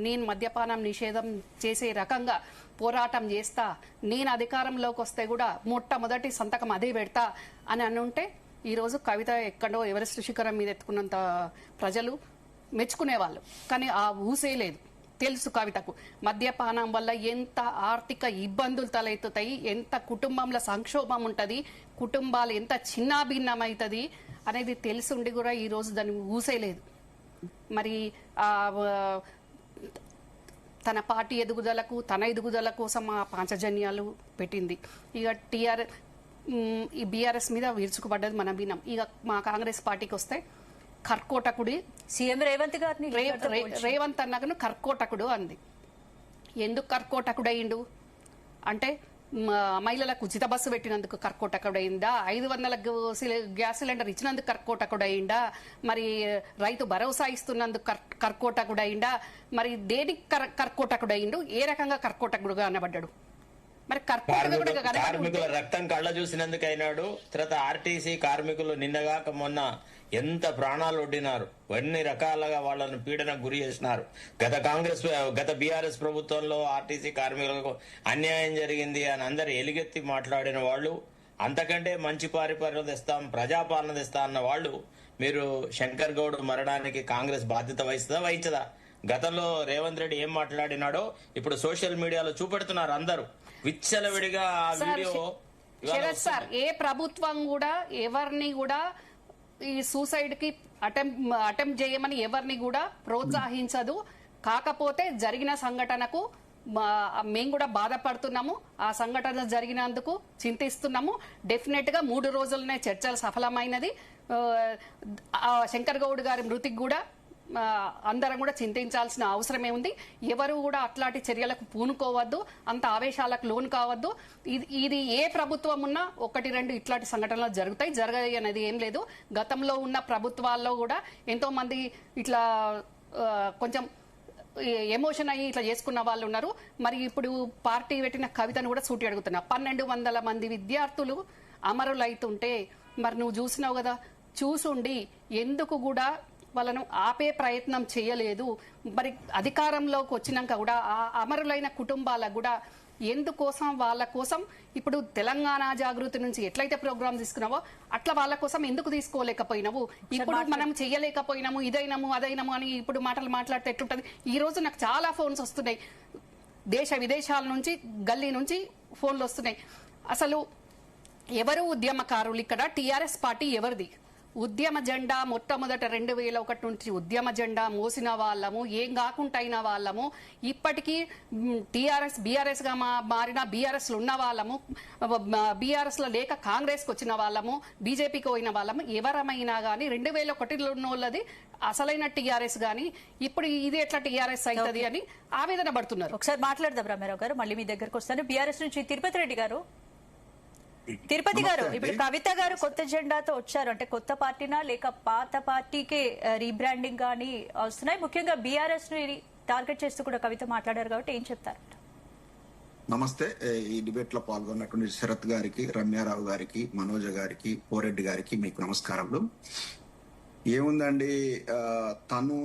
నేను మద్యపానం నిషేధం చేసే రకంగా పోరాటం చేస్తా, నేను అధికారంలోకి వస్తే కూడా మొట్టమొదటి సంతకం అదే పెడతా అని అనుంటే ఈరోజు కవిత ఎక్కడో ఎవరెస్ట్ శిఖరం మీద ఎత్తుకున్నంత ప్రజలు మెచ్చుకునేవాళ్ళు. కానీ ఆ ఊసే లేదు. తెలుసు కవితకు మద్యపానం వల్ల ఎంత ఆర్థిక ఇబ్బందులు తలెత్తుతాయి, ఎంత కుటుంబంలో సంక్షోభం ఉంటుంది, కుటుంబాలు ఎంత చిన్నాభిన్నమవుతుంది అనేది తెలుసుండి కూడా ఈరోజు దాన్ని ఊసేలేదు. మరి తన పార్టీ ఎదుగుదలకు, తన ఎదుగుదల కోసం ఆ పాంచజన్యాలు పెట్టింది. ఇక ఈ బీఆర్ఎస్ మీద విరుచుకుపడ్డది మనం విన్నాం. ఇక మా కాంగ్రెస్ పార్టీకి వస్తే కర్కోటకుడి
సీఎం రేవంత్ గారిని
రేవంత్ అన్నగను కర్కోటకుడు అంది. ఎందుకు కర్కోటకుడు అయ్యిండు అంటే మహిళలకు ఉచిత బస్సు పెట్టినందుకు కర్కోటకుడయిందా, 500 గ్యాస్ సిలిండర్ ఇచ్చినందుకు కర్కోటకుడయిందా, మరి రైతు భరోసా ఇస్తున్నందుకు కర్కోటకుడయిందా, మరి దేనికి కర్కోటకుడయిండు, ఏ రకంగా కర్కోటకుడుగా అనబడ్డాడు? మరి
కార్మికుల రక్తం కళ్ళ చూసినందుకు అయినాడు. తర్వాత ఆర్టీసీ కార్మికులు నిన్నగాక మొన్న ఎంత ప్రాణాలు ఒడ్డినారు, అన్ని రకాలుగా వాళ్ళను పీడనకు గురి చేసినారు. గత బీఆర్ఎస్ ప్రభుత్వంలో ఆర్టీసీ కార్మికులకు అన్యాయం జరిగింది అని అందరు ఎలుగెత్తి మాట్లాడిన వాళ్ళు, అంతకంటే మంచి పరిపాలన తెస్తాం, ప్రజాపాలన తెస్తా అన్న వాళ్ళు, మీరు శంకర్ గౌడ్ మరణానికి కాంగ్రెస్ బాధ్యత వహించదా? గతంలో రేవంత్ రెడ్డి ఏం మాట్లాడినాడో ఇప్పుడు సోషల్ మీడియాలో చూపెడుతున్నారు అందరూ విచ్చలవిడిగా. ఆ వీడియో
సార్, ఏ ప్రభుత్వం కూడా ఎవరిని కూడా ఈ సూసైడ్ కి అటెంప్ట్ చేయమని ఎవరిని కూడా ప్రోత్సహించదు. కాకపోతే జరిగిన సంఘటనకు మేము కూడా బాధపడుతున్నాము, ఆ సంఘటన జరిగినందుకు చింతిస్తున్నాము. డెఫినెట్ గా 3 రోజులనే చర్చలు సఫలమైనది. శంకర్ గౌడ్ గారి మృతికి కూడా అందరం కూడా చింతించాల్సిన అవసరమే ఉంది. ఎవరు కూడా అట్లాంటి చర్యలకు పూనుకోవద్దు, అంత ఆవేశాలకు లోను కావద్దు. ఇది ఏ ప్రభుత్వం ఉన్నా 1-2 ఇట్లాంటి సంఘటనలు జరగాయి అనేది ఏం లేదు. గతంలో ఉన్న ప్రభుత్వాల్లో కూడా ఎంతో మంది ఇట్లా కొంచెం ఎమోషన్ అయ్యి ఇట్లా చేసుకున్న వాళ్ళు ఉన్నారు. మరి ఇప్పుడు పార్టీ పెట్టిన కవితను కూడా సూటి అడుగుతున్నా. 1200 మంది విద్యార్థులు అమరులైతుంటే మరి నువ్వు చూసినావు కదా, చూసుండి ఎందుకు కూడా వాళ్ళను ఆపే ప్రయత్నం చేయలేదు? మరి అధికారంలోకి వచ్చినాక కూడా ఆ అమరులైన కుటుంబాలకు కూడా ఎందుకోసం, వాళ్ళ కోసం ఇప్పుడు తెలంగాణ జాగృతి నుంచి ఎట్లయితే ప్రోగ్రామ్ తీసుకున్నావో అట్లా వాళ్ళ కోసం ఎందుకు తీసుకోలేకపోయినావు? ఇప్పుడు మనం చెయ్యలేకపోయినాము, ఇదైనాము అదైనాము అని ఇప్పుడు మాటలు మాట్లాడితే ఎట్లుంటది? ఈ రోజు నాకు చాలా ఫోన్స్ వస్తున్నాయి, దేశ విదేశాల నుంచి, గల్లీ నుంచి ఫోన్లు వస్తున్నాయి. అసలు ఎవరు ఉద్యమకారులు? ఇక్కడ టీఆర్ఎస్ పార్టీ ఎవరిది? ఉద్యమ జెండా మొట్టమొదట 2001 నుంచి ఉద్యమ జెండా మోసిన వాళ్ళము, ఏం కాకుండా అయిన వాళ్ళము, ఇప్పటికీ బీఆర్ఎస్ గా మారిన బీఆర్ఎస్ లో ఉన్న వాళ్ళము, బీఆర్ఎస్ లో లేక కాంగ్రెస్ కు వచ్చిన వాళ్ళము, బీజేపీకి పోయిన వాళ్ళము, ఎవరమైనా గానీ 2001లో ఉన్న వాళ్ళది అసలైన టీఆర్ఎస్ గాని ఇప్పుడు ఇది ఎట్లా టీఆర్ఎస్ అవుతుంది అని ఆవేదన పడుతున్నారు.
ఒకసారి మాట్లాడదాం రామారావు గారు, మళ్ళీ మీ దగ్గరకు వస్తాను. బీఆర్ఎస్ నుంచి తిరుపతి రెడ్డి గారు. తిరుపతి గారు, ఇప్పుడు కవిత గారు కొత్త జెండాతో వచ్చారు అంటే కొత్త పార్టీనా లేక పాత పార్టీకే రీబ్రాండింగ్ గానీ వస్తున్నాయి? ముఖ్యంగా బీఆర్ఎస్ ని టార్గెట్ చేస్తూ కూడా కవిత మాట్లాడారు కాబట్టి ఏం చెప్తారు?
నమస్తే. ఈ డిబేట్ లో పాల్గొన్నటువంటి శరత్ గారికి, రమ్యారావు గారికి, మనోజ్ గారికి, పోరెడ్డి గారికి మీకు నమస్కారములు. ఏముందండి, తను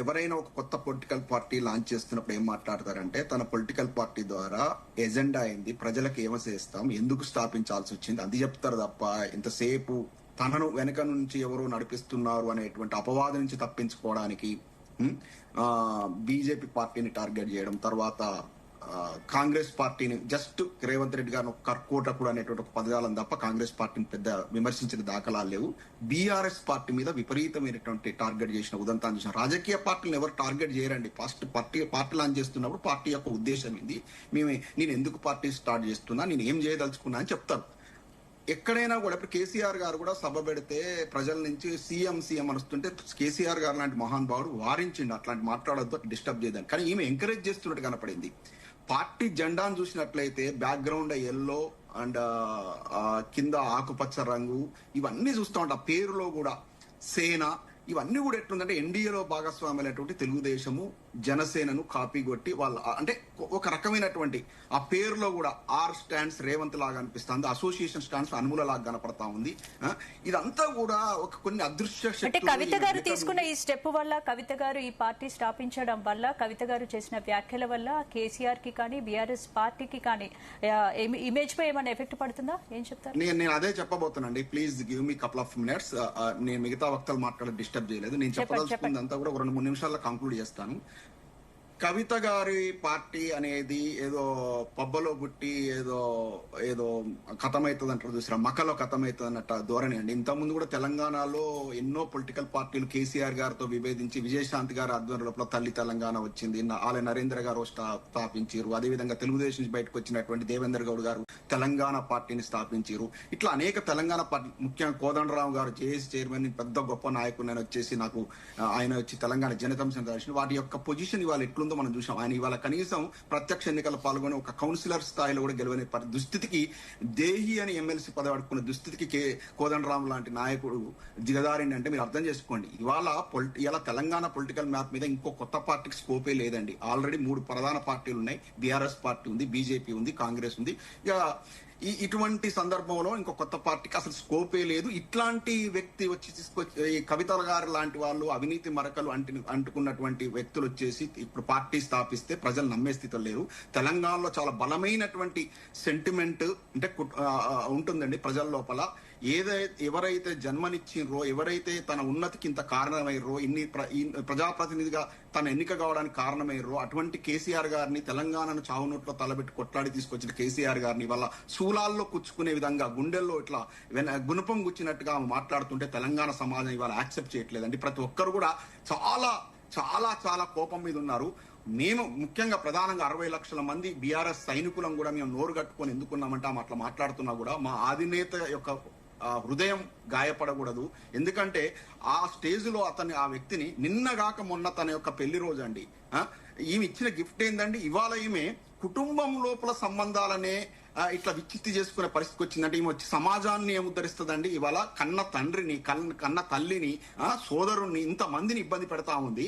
ఎవరైనా ఒక కొత్త పొలిటికల్ పార్టీ లాంచ్ చేస్తున్నప్పుడు ఏం మాట్లాడతారంటే తన పొలిటికల్ పార్టీ ద్వారా ఎజెండా అయింది, ప్రజలకు ఏమో చేస్తాం, ఎందుకు స్థాపించాల్సి వచ్చింది అది చెప్తారు తప్ప ఇంతసేపు తనను వెనక నుంచి ఎవరో నడిపిస్తున్నారు అనేటువంటి అపవాదం నుంచి తప్పించుకోవడానికి బీజేపీ పార్టీని టార్గెట్ చేయడం, తర్వాత కాంగ్రెస్ పార్టీని జస్ట్ రేవంత్ రెడ్డి గారు కర్కోటకుడు అనేటువంటి ఒక పదజాలం తప్ప కాంగ్రెస్ పార్టీని పెద్ద విమర్శించిన దాఖలాలు లేవు. బీఆర్ఎస్ పార్టీ మీద విపరీతమైనటువంటి టార్గెట్ చేసిన ఉదంతాన్ని చూసిన. రాజకీయ పార్టీలను ఎవరు టార్గెట్ చేయరండి. ఫస్ట్ పార్టీ లాంచ్ చేస్తున్నప్పుడు పార్టీ యొక్క ఉద్దేశం ఏంది, నేను ఎందుకు పార్టీ స్టార్ట్ చేస్తున్నా, నేను ఏం చేయదలుచుకున్నా అని చెప్తారు. ఎక్కడైనా కూడా ఇప్పుడు కేసీఆర్ గారు కూడా సభ పెడితే ప్రజల నుంచి సీఎం అనుస్తుంటే కేసీఆర్ గారు లాంటి మహానుభావుడు వారించిండు అట్లాంటి మాట్లాడొద్దు, డిస్టర్బ్ చేయదని. కానీ ఈమె ఎంకరేజ్ చేస్తున్నట్టు కనపడింది. పార్టీ జెండాను చూసినట్లయితే బ్యాక్గ్రౌండ్ ఎల్లో అండ్ కింద ఆకుపచ్చ రంగు ఇవన్నీ చూస్తూ ఉంటాం. పేరులో కూడా సేన ఇవన్నీ కూడా ఎట్లుందంటే ఎన్డీఏలో భాగస్వామ్యమైనటువంటి తెలుగుదేశము జనసేనను కాపీ కొట్టి వాళ్ళ అంటే ఒక రకమైనటువంటి ఆ పేరులో కూడా ఆర్ స్టాండ్స్ రేవంత్ లాగా అనిపిస్తుంది, అసోసియేషన్ స్టాండ్స్ అనుమూల లాగా కనపడతా ఉంది. ఇదంతా కూడా ఒక కొన్ని అదృశ్య
అంటే
శక్తులు
కవిత గారు తీసుకున్న ఈ స్టెప్ వల్ల, కవిత గారు ఈ పార్టీ స్థాపించడం వల్ల, కవిత గారు చేసిన వ్యాఖ్యల వల్ల కేసీఆర్ కి కానీ బీఆర్ఎస్ పార్టీకి కానీ ఇమేజ్ పై ఏమైనా ఎఫెక్ట్ పడుతుందా? ఏం చెప్తారు?
నేను అదే చెప్పబోతున్నానండి. Please give me couple of minutes. నేను మిగతా వక్తలు మాట్లాడి డిస్టర్బ్ చేయలేదు. నేను చెప్పదలుచుకుంది అంతా కూడా 2-3 నిమిషాల్లో కంక్లూడ్ చేస్తాను. కవిత గారి పార్టీ అనేది ఏదో పబ్బలో పుట్టి ఏదో కథమవుతుంది అంటారు చూసారా, మకలో కథమవుతుంది అన్నట్టు ధోరణి అండి. ఇంతకుముందు కూడా తెలంగాణలో ఎన్నో పొలిటికల్ పార్టీలు కేసీఆర్ గారితో విభేదించి విజయశాంతి గారి ఆధ్వర్యంలో తల్లి తెలంగాణ వచ్చింది, ఆలయ నరేంద్ర గారు స్థాపించారు. అదేవిధంగా తెలుగుదేశం నుంచి బయటకు వచ్చినటువంటి దేవేంద్ర గౌడ్ గారు తెలంగాణ పార్టీని స్థాపించారు. ఇట్లా అనేక తెలంగాణ పార్టీ, ముఖ్యంగా కోదండరావు గారు జేఏసీ చైర్మన్, పెద్ద గొప్ప నాయకుడు నేను వచ్చేసి నాకు ఆయన వచ్చి తెలంగాణ జనతం వాటి యొక్క పొజిషన్ ఇవాళ ఎట్లుందో మనం చూసాం. ఆయన ఇవాళ కనీసం ప్రత్యక్ష ఎన్నికల్లో పాల్గొని ఒక కౌన్సిలర్ స్థాయిలో కూడా గెలవని దుస్థితికి, దేహి అని ఎమ్మెల్సీ పదవి అడుక్కున్న దుస్థితికి కోదండరాం లాంటి నాయకుడు దిగదారిండి అంటే మీరు అర్థం చేసుకోండి. ఇవాళ తెలంగాణ పొలిటికల్ మ్యాప్ మీద ఇంకో కొత్త పార్టీకి స్కోపే లేదండి. ఆల్రెడీ 3 ప్రధాన పార్టీలు ఉన్నాయి. బీఆర్ఎస్ పార్టీ ఉంది, బీజేపీ ఉంది, కాంగ్రెస్ ఉంది. ఇక ఇటువంటి సందర్భంలో ఇంకో కొత్త పార్టీకి అసలు స్కోపే లేదు. ఇట్లాంటి వ్యక్తి వచ్చి తీసుకొచ్చి కవిత గారు లాంటి వాళ్ళు, అవినీతి మరకలు అంటుకున్నటువంటి వ్యక్తులు వచ్చేసి ఇప్పుడు పార్టీ స్థాపిస్తే ప్రజలు నమ్మే స్థితిలో లేరు. తెలంగాణలో చాలా బలమైనటువంటి సెంటిమెంట్ అంటే ఉంటుందండి ప్రజల లోపల. ఎవరైతే జన్మనిచ్చిండ్రో, ఎవరైతే తన ఉన్నతికి ఇంత కారణమయ్యారో, ప్రజాప్రతినిధిగా తన ఎన్నిక కావడానికి కారణమయ్యారో అటువంటి కేసీఆర్ గారిని, తెలంగాణను చావునోట్లో తలబెట్టి కొట్లాడి తీసుకొచ్చిన కేసీఆర్ గారిని వాళ్ళ శూలాల్లో కుచ్చుకునే విధంగా గుండెల్లో ఇట్లా గుణపం గుచ్చినట్టుగా మాట్లాడుతుంటే తెలంగాణ సమాజం ఇవాళ యాక్సెప్ట్ చేయట్లేదండి. ప్రతి ఒక్కరు కూడా చాలా చాలా చాలా కోపం మీద ఉన్నారు. మేము ముఖ్యంగా ప్రధానంగా 60 లక్షల మంది బీఆర్ఎస్ సైనికులను కూడా మేము నోరు కట్టుకొని ఎందుకున్నామంటే ఆమె అట్లా మాట్లాడుతున్నా కూడా మా అధినేత యొక్క హృదయం గాయపడకూడదు. ఎందుకంటే ఆ స్టేజ్ లో ఆ వ్యక్తిని నిన్నగాక మొన్న తన యొక్క పెళ్లి రోజు అండి, ఈమె ఇచ్చిన గిఫ్ట్ ఏందండి, ఇవాళ ఈమె కుటుంబం లోపల సంబంధాలనే ఇట్లా విచ్చిత్తి చేసుకునే పరిస్థితికి వచ్చిందంటే ఈమె వచ్చి సమాజాన్ని ఏముద్ధరిస్తుందండి. ఇవాళ కన్న తండ్రిని, కన్న తల్లిని, సోదరుణ్ణి, ఇంత మందిని ఇబ్బంది పెడతా ఉంది.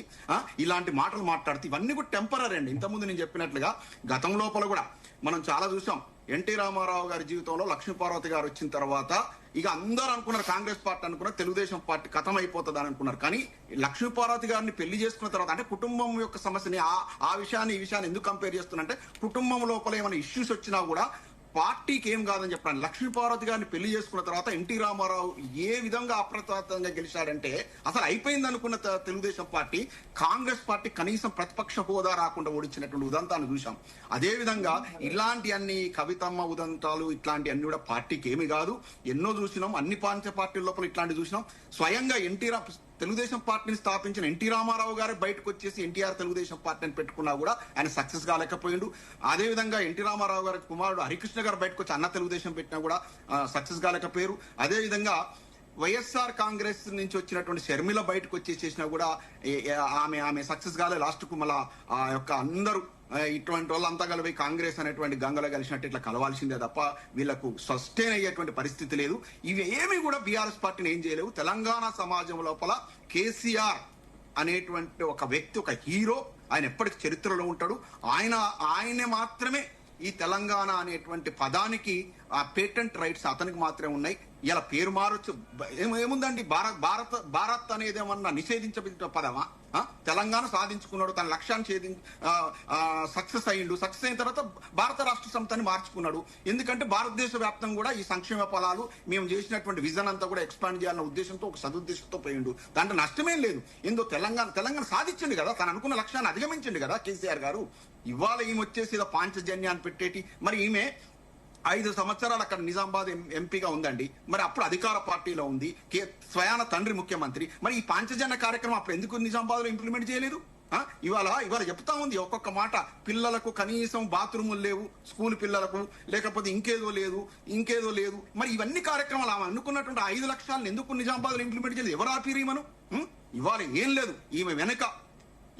ఇలాంటి మాటలు మాట్లాడితే ఇవన్నీ కూడా టెంపరీ అండి. ఇంతకుముందు నేను చెప్పినట్లుగా గతం లోపల కూడా మనం చాలా చూసాం. ఎన్టీ రామారావు గారి జీవితంలో లక్ష్మీపార్వతి గారు వచ్చిన తర్వాత ఇక అందరూ అనుకున్నారు, కాంగ్రెస్ పార్టీ అనుకున్నారు, తెలుగుదేశం పార్టీ కథం అయిపోతుంది అని అనుకున్నారు. కానీ లక్ష్మీపార్వతి గారిని పెళ్లి చేసుకున్న తర్వాత అంటే కుటుంబం యొక్క సమస్యని ఈ విషయాన్ని ఎందుకు కంపేర్ చేస్తున్నంటే కుటుంబం లోపల ఏమైనా ఇష్యూస్ వచ్చినా కూడా పార్టీకి ఏం కాదని చెప్పాను. లక్ష్మీపార్వతి గారిని పెళ్లి చేసుకున్న తర్వాత ఎన్టీ రామారావు ఏ విధంగా అప్రతిహతంగా గెలిచాడంటే అసలు అయిపోయింది అనుకున్న తెలుగుదేశం పార్టీ, కాంగ్రెస్ పార్టీ కనీసం ప్రతిపక్ష హోదా రాకుండా ఓడించినటువంటి ఉదంతాన్ని చూసాం. అదే విధంగా ఇలాంటి అన్ని కవితమ్మ ఉదంతాలు ఇట్లాంటి అన్ని కూడా పార్టీకి ఏమి కాదు. ఎన్నో చూసినాం, అన్ని పార్టీల లోపల ఇట్లాంటి చూసినాం. స్వయంగా తెలుగుదేశం పార్టీని స్థాపించిన ఎన్టీ రామారావు గారు బయటకు వచ్చేసి ఎన్టీఆర్ తెలుగుదేశం పార్టీని పెట్టుకున్నా కూడా ఆయన సక్సెస్ కాలేకపోయిండు. అదేవిధంగా ఎన్టీ రామారావు గారి కుమారుడు హరికృష్ణ గారు బయటకు వచ్చి అన్న తెలుగుదేశం పెట్టినా కూడా సక్సెస్ కాలేకపోయారు. అదేవిధంగా వైఎస్ఆర్ కాంగ్రెస్ నుంచి వచ్చినటువంటి షర్మిల బయటకు వచ్చేసేసినా కూడా ఆమె సక్సెస్ కాలే. లాస్ట్ కు మళ్ళా ఆ యొక్క అందరూ ఇటువంటి వాళ్ళంతా కలిపి కాంగ్రెస్ అనేటువంటి గంగలో కలిసినట్టు ఇట్లా కలవాల్సిందే తప్ప వీళ్లకు సస్టైన్ అయ్యేటువంటి పరిస్థితి లేదు. ఇవి ఏమి కూడా బీఆర్ఎస్ పార్టీని ఏం చేయలేవు. తెలంగాణ సమాజం లోపల కేసీఆర్ అనేటువంటి ఒక వ్యక్తి, ఒక హీరో, ఆయన ఎప్పటికీ చరిత్రలో ఉంటాడు. ఆయనే మాత్రమే ఈ తెలంగాణ అనేటువంటి పదానికి ఆ పేటెంట్ రైట్స్ అతనికి మాత్రమే ఉన్నాయి. ఇలా పేరు మారొచ్చు, ఏముందండి, భారత్ అనేది ఏమన్నా నిషేధించబడిన పదమా? తెలంగాణ సాధించుకున్నాడు, తన లక్ష్యాన్ని సక్సెస్ అయ్యిండు. సక్సెస్ అయిన తర్వాత భారత రాష్ట్ర సమితిని మార్చుకున్నాడు. ఎందుకంటే భారతదేశ వ్యాప్తంగా కూడా ఈ సంక్షేమ ఫలాలు మేము చేసినటువంటి విజన్ అంతా కూడా ఎక్స్పాండ్ చేయాలన్న ఉద్దేశంతో, ఒక సదుద్దేశంతో పోయిండు. దాంట్లో నష్టమేం లేదు. ఏందో తెలంగాణ సాధించండి కదా, తను అనుకున్న లక్ష్యాన్ని అధిగమించండి కదా కేసీఆర్ గారు. ఇవాళ ఈమె వచ్చేసి ఇలా పాంచజన్యాన్ని పెట్టేటి. మరి ఈమె 5 సంవత్సరాలు అక్కడ నిజామాబాద్ ఎంపీగా ఉందండి. మరి అప్పుడు అధికార పార్టీలో ఉంది, స్వయాన తండ్రి ముఖ్యమంత్రి. మరి ఈ పాంచజన్య కార్యక్రమం అప్పుడు ఎందుకు నిజామాబాద్ లో ఇంప్లిమెంట్ చేయలేదు? ఇవాళ చెప్తా ఉంది ఒక్కొక్క మాట. పిల్లలకు కనీసం బాత్రూములు లేవు, స్కూల్ పిల్లలకు, లేకపోతే ఇంకేదో లేదు. మరి ఇవన్నీ కార్యక్రమాలు ఆమె అనుకున్నటువంటి 5 లక్షలను ఎందుకు నిజామాబాద్ లో ఇంప్లిమెంట్ చేయలేదు? ఎవరు ఆపిరి మనం? ఇవాళ ఏం లేదు. ఈమె వెనక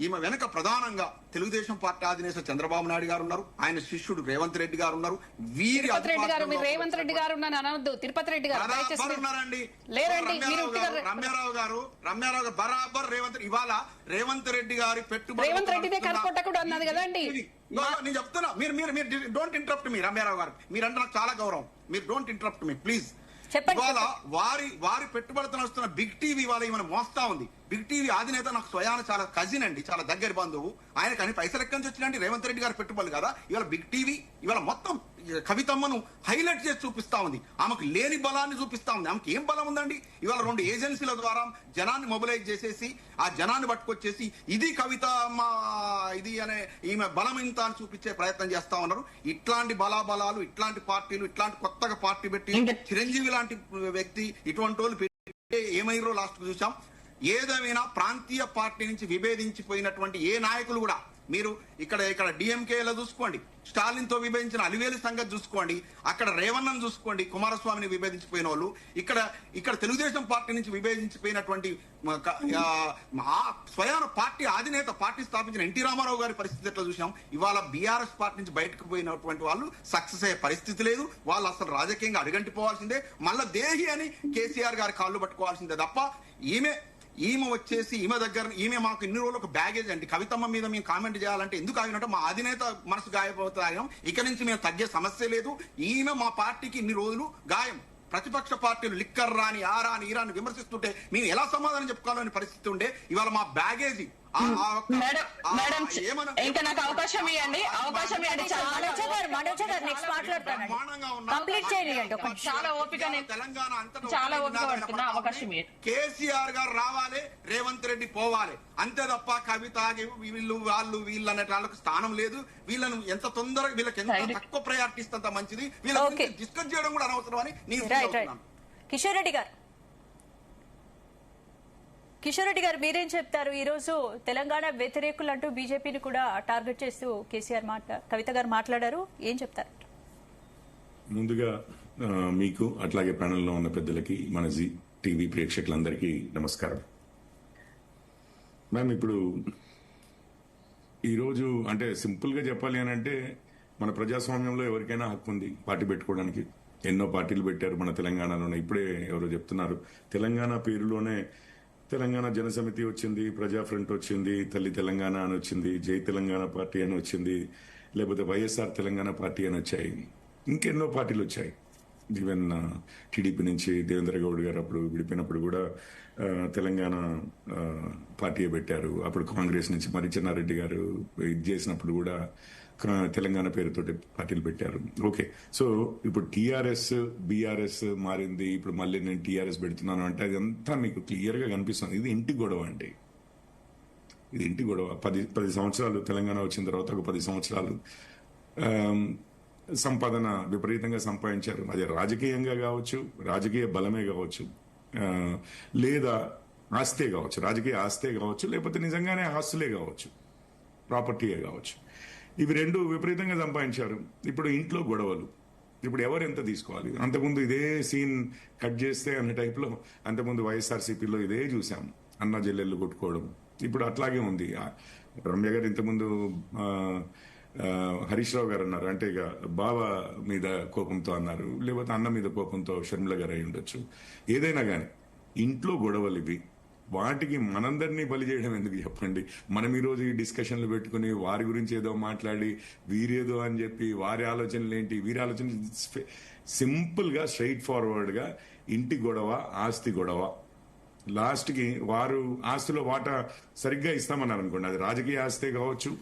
ఈమె వెనక ప్రధానంగా తెలుగుదేశం పార్టీ అధినేత చంద్రబాబు నాయుడు గారు ఉన్నారు, ఆయన శిష్యుడు రేవంత్ రెడ్డి గారు ఉన్నారు. వీరి
తిరుపతి రెడ్డి గారు, మీరు రేవంత్ రెడ్డి గారు ఉన్నాను అనవద్దు. తిరుపతి రెడ్డి గారు
ఉన్నారండి,
లేరండి.
రమ్యారావు గారు బరాబర్ ఇవాళ రేవంత్ రెడ్డి గారి పెట్టుబడి
రేవంత్ రెడ్డిదే కరకొట్టకుడు అన్నది కదండి.
నేను చెప్తున్నా, మీరు డోంట్ ఇంటరప్ట్ మీ. రమ్యారావు గారు మీరంటే నాకు చాలా గౌరవం, మీరు డోంట్ ఇంటరప్ట్ మీ ప్లీజ్. ఇవాళ వారి పెట్టుబడితో వస్తున్న బిగ్ టీవీ ఇవాళ ఈమెను మోస్తా ఉంది. బిగ్ టీవీ అధినేత నాకు స్వయాన చాలా కజిన్ అండి, చాలా దగ్గర బంధువు. ఆయనకు అన్ని పైసలు ఎక్కడి నుంచి వచ్చినాయండి? రేవంత్ రెడ్డి గారి పెట్టుబడులు కదా. ఇవాళ బిగ్ టీవీ ఇవాళ మొత్తం కవితమ్మను హైలైట్ చేసి చూపిస్తా ఉంది. ఆమెకు లేని బలాన్ని చూపిస్తా ఉంది. ఆమెకు ఏం బలం ఉందండి? ఇవాళ 2 ఏజెన్సీల ద్వారా జనాన్ని మొబిలైజ్ చేసేసి ఆ జనాన్ని పట్టుకొచ్చేసి ఇది కవితమ్మ ఇది అనే ఈమె బలం ఇంత అని చూపించే ప్రయత్నం చేస్తా ఉన్నారు. ఇట్లాంటి బలాబలాలు, ఇట్లాంటి పార్టీలు, ఇట్లాంటి కొత్తగా పార్టీ పెట్టి చిరంజీవి లాంటి వ్యక్తి ఇటువంటి వాళ్ళు పెట్టి ఏమైరో లాస్ట్ చూసాం. ఏదేమైనా ప్రాంతీయ పార్టీ నుంచి విభేదించిపోయినటువంటి ఏ నాయకులు కూడా మీరు ఇక్కడ డిఎంకేలో చూసుకోండి, స్టాలిన్ తో విభేదించిన అలివేలు సంగతి చూసుకోండి, అక్కడ రేవణ్ణను చూసుకోండి, కుమారస్వామిని విభేదించిపోయిన వాళ్ళు, ఇక్కడ తెలుగుదేశం పార్టీ నుంచి విభేదించిపోయినటువంటి స్వయాన పార్టీ అధినేత, పార్టీ స్థాపించిన ఎన్టీ రామారావు గారి పరిస్థితి ఎట్లా చూసాం. ఇవాళ బీఆర్ఎస్ పార్టీ నుంచి బయటకు పోయినటువంటి వాళ్ళు సక్సెస్ అయ్యే పరిస్థితి లేదు. వాళ్ళు అసలు రాజకీయంగా అడుగంటిపోవాల్సిందే, మళ్ళా దేహి అని కేసీఆర్ గారి కాళ్ళు పట్టుకోవాల్సిందే తప్ప ఈమె వచ్చేసి ఈమె మాకు ఇన్ని రోజులు ఒక బ్యాగేజ్ అండి. కవితమ్మ మీద మేము కామెంట్ చేయాలంటే ఎందుకు ఆగినట్టు మా అధినేత మనసు గాయపోతాం. ఇక నుంచి మేము తగ్గే సమస్య లేదు. ఈమె మా పార్టీకి ఇన్ని రోజులు గాయం. ప్రతిపక్ష పార్టీలు లిక్కర్ రాని ఆ రాని ఈ రాని విమర్శిస్తుంటే మేము ఎలా సమాధానం చెప్పుకోవాలని పరిస్థితి ఉండే. ఇవాళ మా బ్యాగేజీ
ఇంకా నాకు అవకాశం ఇవ్వండి, అవకాశం ఇవ్వండి. చాలా ఓపిక పడుతున్నా, అవకాశం ఇవ్వండి.
కేసీఆర్ గారు రావాలి, రేవంత్ రెడ్డి పోవాలి, అంతే తప్ప కవిత వీళ్ళు అనే వాళ్ళకి స్థానం లేదు. వీళ్ళను ఎంత తొందరగా వీళ్ళకి ఎంత తక్కువ ప్రయారిటీ ఇస్తే అంత మంచిది. వీళ్ళకి డిస్కస్ చేయడం కూడా అనవసరం అని నేను.
కిషోర్ రెడ్డి గారు మీరేం చెప్తారు? ఈ రోజు తెలంగాణ వ్యతిరేకులు అంటూ బీజేపీని కూడా టార్గెట్ చేస్తూ కేసీఆర్ కవిత గారు మాట్లాడారు, ఏం చెప్తారు?
ముందుగా మీకు అట్లాగే ప్యానెల్లో ఉన్న పెద్దలకి, మన జీ టీవీ ప్రేక్షకులందరికీ నమస్కారం. మ్యామ్, ఇప్పుడు ఈరోజు అంటే సింపుల్ గా చెప్పాలి అని అంటే, మన ప్రజాస్వామ్యంలో ఎవరికైనా హక్కు ఉంది పార్టీ పెట్టుకోవడానికి. ఎన్నో పార్టీలు పెట్టారు మన తెలంగాణలోనే. ఇప్పుడే ఎవరో చెప్తున్నారు, తెలంగాణ పేరులోనే తెలంగాణ జనసమితి వచ్చింది, ప్రజా ఫ్రంట్ వచ్చింది, తల్లి తెలంగాణ అని వచ్చింది, జై తెలంగాణ పార్టీ అని వచ్చింది, లేకపోతే వైఎస్ఆర్ తెలంగాణ పార్టీ అని వచ్చాయి. ఇంకెన్నో పార్టీలు వచ్చాయి. ఈవెన్ టీడీపీ నుంచి దేవేంద్ర గౌడ్ గారు అప్పుడు విడిపోయినప్పుడు కూడా తెలంగాణ పార్టీ పెట్టారు. అప్పుడు కాంగ్రెస్ నుంచి మరి చెన్నారెడ్డి గారు ఇది చేసినప్పుడు కూడా తెలంగాణ పేరుతోటి పార్టీలు పెట్టారు. ఓకే, సో ఇప్పుడు టీఆర్ఎస్ బీఆర్ఎస్ మారింది, ఇప్పుడు మళ్ళీ నేను టీఆర్ఎస్ పెడుతున్నాను అంటే అదంతా మీకు క్లియర్ గా కనిపిస్తుంది. ఇది ఇంటి గొడవ అండి, ఇది ఇంటి గొడవ. 10 సంవత్సరాలు తెలంగాణ వచ్చిన తర్వాత ఒక 10 సంవత్సరాలు సంపాదన విపరీతంగా సంపాదించారు. అది రాజకీయంగా కావచ్చు, రాజకీయ బలమే కావచ్చు, లేదా ఆస్తే కావచ్చు, రాజకీయ ఆస్తే కావచ్చు, లేకపోతే నిజంగానే ఆస్తులే కావచ్చు, ప్రాపర్టీయే కావచ్చు. ఇవి 2 విపరీతంగా సంపాదించారు. ఇప్పుడు ఇంట్లో గొడవలు. ఇప్పుడు ఎవరు ఎంత తీసుకోవాలి? అంతకుముందు ఇదే సీన్ కట్ చేస్తే అనే టైప్లో అంతకుముందు వైఎస్ఆర్సీపీలో ఇదే చూసాం, అన్న చెల్లెళ్ళు కొట్టుకోవడం. ఇప్పుడు అట్లాగే ఉంది. రమ్య గారు ఇంతకుముందు హరీష్ రావు గారు అన్నారు, అంటే ఇక బావ మీద కోపంతో అన్నారు, లేకపోతే అన్న మీద కోపంతో షర్మిల గారు అయి ఉండొచ్చు. ఏదైనా కానీ ఇంట్లో గొడవలు ఇవి. వాటికి మనందరినీ బలి చేయడం ఎందుకు చెప్పండి? మనం ఈరోజు ఈ డిస్కషన్లు పెట్టుకుని వారి గురించి ఏదో మాట్లాడి వీరేదో అని చెప్పి వారి ఆలోచనలు ఏంటి, వీరి ఆలోచన సింపుల్ గా స్ట్రైట్ ఫార్వర్డ్ గా ఇంటి గొడవ, ఆస్తి గొడవ. లాస్ట్ కి వారు ఆస్తిలో వాటా సరిగ్గా ఇస్తామన్నారు అనుకోండి, అది రాజకీయ ఆస్తే కావచ్చు,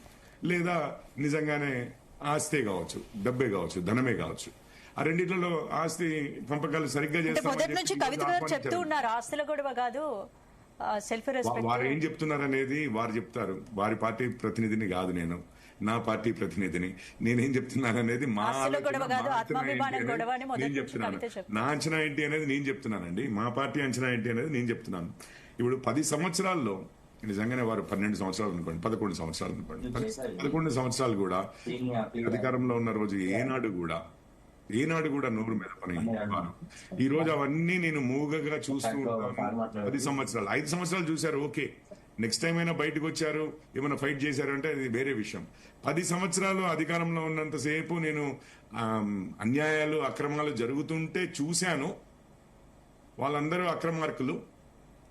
లేదా నిజంగానే ఆస్తే కావచ్చు, డబ్బే కావచ్చు, ధనమే కావచ్చు. ఆ రెండిట్లలో ఆస్తి పంపకాలు సరిగ్గా
చేస్తారు. ఆస్తుల గొడవ కాదు,
వారు ఏం చెప్తున్నారు అనేది వారు చెప్తారు. వారి పార్టీ ప్రతినిధిని కాదు నేను, నా పార్టీ ప్రతినిధిని. నేనేం చెప్తున్నాను అనేది మా నేను చెప్తున్నాను. నా అంచనా ఏంటి అనేది నేను చెప్తున్నానండి. మా పార్టీ అంచనా ఏంటి అనేది నేను చెప్తున్నాను. ఇప్పుడు 10 సంవత్సరాల్లో నిజంగానే వారు 12 సంవత్సరాలు అనుకోండి, 11 సంవత్సరాలు అనుకోండి, 11 సంవత్సరాలు కూడా అధికారంలో ఉన్న రోజు ఏనాడు కూడా నోరు మీద పని. ఈ రోజు అవన్నీ నేను మూగగా చూస్తూ ఉంటాను. 10 సంవత్సరాలు 5 సంవత్సరాలు చూశారు, ఓకే. నెక్స్ట్ టైం అయినా బయటకు వచ్చారు, ఏమైనా ఫైట్ చేశారు అంటే అది వేరే విషయం. 10 సంవత్సరాలు అధికారంలో ఉన్నంతసేపు నేను అన్యాయాలు అక్రమాలు జరుగుతుంటే చూశాను. వాళ్ళందరూ అక్రమార్కులు,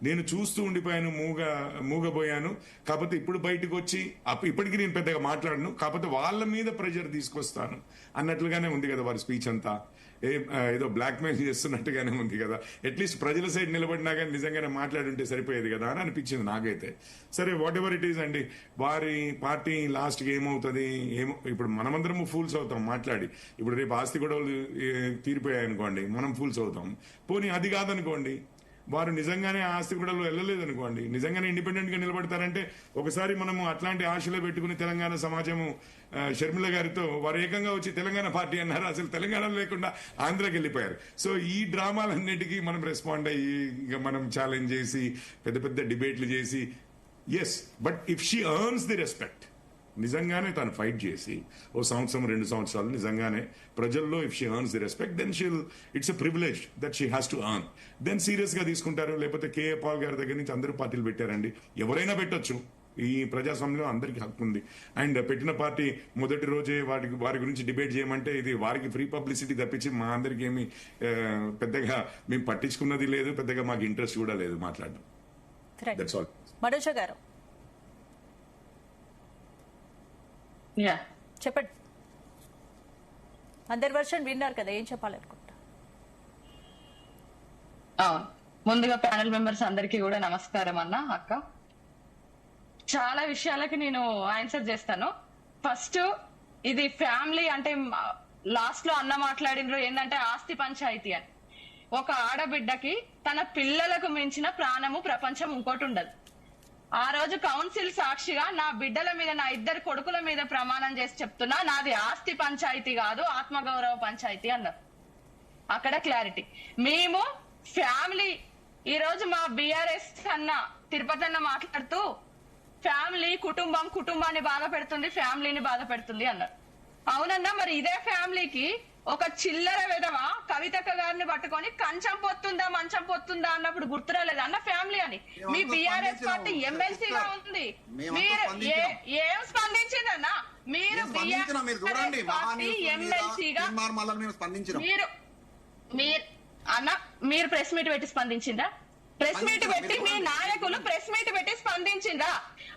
నేను చూస్తూ ఉండిపోయాను, మూగబోయాను. కాకపోతే ఇప్పుడు బయటకు వచ్చి ఇప్పటికీ నేను పెద్దగా మాట్లాడను, కాకపోతే వాళ్ళ మీద ప్రెషర్ తీసుకొస్తాను అన్నట్లుగానే ఉంది కదా వారి స్పీచ్ అంతా. ఏదో బ్లాక్ మెయిల్ చేస్తున్నట్టుగానే ఉంది కదా. అట్లీస్ట్ ప్రజల సైడ్ నిలబడినా కానీ నిజంగానే మాట్లాడుంటే సరిపోయేది కదా అని అనిపించింది నాకైతే. సరే, వాట్ ఎవర్ ఇట్ ఈస్ అండి, వారి పార్టీ లాస్ట్కి ఏమవుతుంది ఏమో. ఇప్పుడు మనమందరము ఫూల్స్ అవుతాం మాట్లాడి. ఇప్పుడు రేపు ఆస్తి గొడవలు తీరిపోయాయి అనుకోండి, మనం ఫూల్స్ అవుతాం. పోనీ అది కాదనుకోండి, వారు నిజంగానే ఆస్తి కూడా వెళ్ళలేదు అనుకోండి, నిజంగానే ఇండిపెండెంట్ గా నిలబడతారంటే ఒకసారి మనము అట్లాంటి ఆశలు పెట్టుకుని తెలంగాణ సమాజము షర్మిల గారితో వారు ఏకంగా వచ్చి తెలంగాణ పార్టీ అన్నారు, అసలు తెలంగాణ లేకుండా ఆంధ్రాకి వెళ్ళిపోయారు. సో ఈ డ్రామాలన్నిటికీ మనం రెస్పాండ్ అయ్యి ఇక మనం ఛాలెంజ్ చేసి పెద్ద పెద్ద డిబేట్లు చేసి, yes, but if she earns the respect, నిజంగానే తను ఫైట్ చేసి 1 సంవత్సరం 2 సంవత్సరాలు నిజంగానే ప్రజల్లో if she earns the respect, then it's a privilege that she has to earn. Then serious గా తీసుకుంటారు. లేకపోతే కేఏ పాల్ గారి దగ్గర నుంచి అందరూ పార్టీలు పెట్టారండి, ఎవరైనా పెట్టొచ్చు. ఈ ప్రజాస్వామ్యంలో అందరికీ హక్కు ఉంది. అండ్ పెట్టిన పార్టీ మొదటి రోజే వారి గురించి డిబేట్ చేయమంటే ఇది వారికి ఫ్రీ పబ్లిసిటీ తప్పించి మా అందరికి ఏమి పెద్దగా మేము పట్టించుకున్నది లేదు, పెద్దగా మాకు ఇంట్రెస్ట్ కూడా లేదు మాట్లాడడం. That's all.
మనోజ గారు చెప్పండి, అందరి వర్షన్ విన్నారు కదా, ఏం చెప్పాలనుకుంటా?
ముందుగా ప్యానెల్ మెంబర్స్ అందరికీ కూడా నమస్కారం అన్న. అక్క, చాలా విషయాలకి నేను ఆన్సర్ చేస్తాను. ఫస్ట్, ఇది ఫ్యామిలీ అంటే లాస్ట్ లో అన్న మాట్లాడినరు ఏంటంటే ఆస్తి పంచాయతీ అని. ఒక ఆడబిడ్డకి తన పిల్లలకు మించిన ప్రాణము ప్రపంచం ఇంకోటి ఉండదు. ఆ రోజు కౌన్సిల్ సాక్షిగా నా బిడ్డల మీద, నా 2 కొడుకుల మీద ప్రమాణం చేసి చెప్తున్నా, నాది ఆస్తి పంచాయతీ కాదు ఆత్మగౌరవ పంచాయతీ అన్నారు. అక్కడ క్లారిటీ. మేము ఫ్యామిలీ, ఈ రోజు మా బిఆర్ఎస్ అన్న తిరుపతి అన్న మాట్లాడుతూ ఫ్యామిలీ కుటుంబాన్ని బాధ పెడుతుంది, ఫ్యామిలీని బాధ పెడుతుంది అన్నారు. అవునన్నా, మరి ఇదే ఫ్యామిలీకి ఒక చిల్లర విధవ కవితక్క గారిని పట్టుకొని కంచం పొత్తుందా మంచం పొత్తుందా అన్నప్పుడు గుర్తురాలేదు అన్న ఫ్యామిలీ అని. మీ బిఆర్ఎస్ పార్టీ ఎమ్మెల్సీగా ఉంది, మీరు ఏం స్పందించిందన్నా? మీరు బిఆర్ఎస్ పార్టీ ఎమ్మెల్సీగా మీరు ప్రెస్ మీట్ పెట్టి స్పందించిందా? ప్రెస్ మీట్ పెట్టి మీ నాయకులు ప్రెస్ మీట్ పెట్టి స్పందించిందా?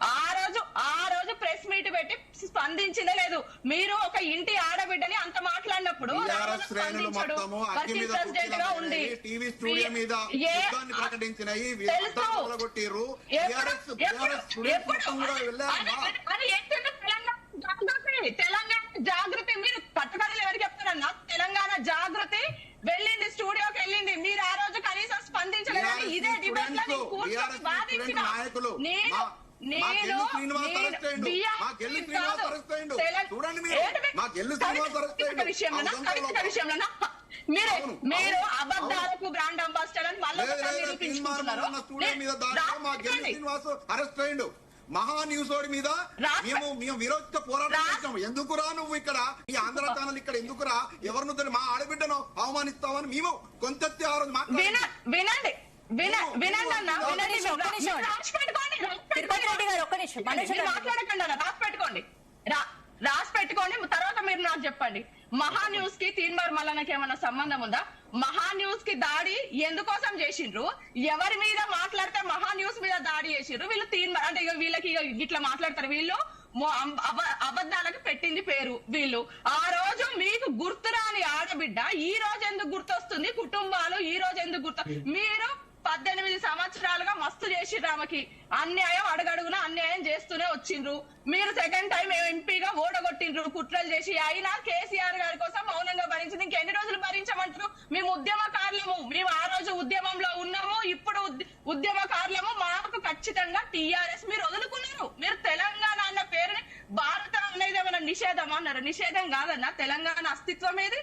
ఆ రోజు ప్రెస్ మీట్ పెట్టి స్పందించిందా లేదు? మీరు ఒక ఇంటి ఆడబిడ్డని అంత మాట్లాడినప్పుడు ప్రెసిడెంట్ గా ఉండి తెలంగాణ జాగృతి మీరు పట్టుబడులు ఎవరికి చెప్తారన్నా? తెలంగాణ జాగృతి వెళ్ళింది, స్టూడియోకి వెళ్ళింది, మీరు ఆ రోజు కనీసం స్పందించలేదని ఇదే డిబేట్ లో కూర్చొని వాదించిన మీరు అబద్ధాలకు బ్రాండ్ అంబాసిడర్ అని మళ్ళీ నిరూపించుకుంటున్నారు.
మహా న్యూస్ మీద మేము విరోధిత పోరాటం చేసినాము. ఎందుకురా నువ్వు ఇక్కడ ఈ ఆంధ్ర ఛానల్ ఇక్కడ ఎందుకురా ఎవరిని మా ఆడబిడ్డను అవమానిస్తామని మేము కొంతెత్తి ఆ రోజు
వినండి. రాసి పెట్టుకోండి, తర్వాత మీరు నాకు చెప్పండి. మహా న్యూస్ కి తీన్మార్ మల్లన్నకి ఏమైనా సంబంధం ఉందా? మహా న్యూస్ కి దాడి ఎందుకోసం చేసిండ్రు? ఎవరి మీద మాట్లాడితే మహా న్యూస్ మీద దాడి చేసిండ్రు? వీళ్ళు తీన్మార్ అంటే వీళ్ళకి ఇట్లా మాట్లాడతారు, వీళ్ళు అబద్ధాలకు పెట్టింది పేరు వీళ్ళు. ఆ రోజు మీకు గుర్తురాని ఆడబిడ్డ ఈ రోజు ఎందుకు గుర్తొస్తుంది? కుటుంబాలు ఈ రోజు ఎందుకు గుర్తు? మీరు 18 సంవత్సరాలుగా మస్తు చేసిండ్రు, ఆమెకి అన్యాయం అడుగడుగున అన్యాయం చేస్తూనే వచ్చిండ్రు. మీరు సెకండ్ టైం ఎంపీగా ఓడగొట్టిండ్రు కుట్రలు చేసి. అయినా కేసీఆర్ గారి కోసం మౌనంగా భరించింది. ఇంకెన్ని రోజులు భరించమంటారు? మేము ఉద్యమకారులము, మేము ఆ రోజు ఉద్యమంలో ఉన్నాము, ఇప్పుడు ఉద్యమకారులము. మాకు ఖచ్చితంగా టీఆర్ఎస్ మీరు వదులుకున్నారు. మీరు తెలంగాణ అన్న పేరుని భారతం అనేది ఏమైనా నిషేధం అన్నారు? నిషేధం కాదన్నా. తెలంగాణ అస్తిత్వం ఏది?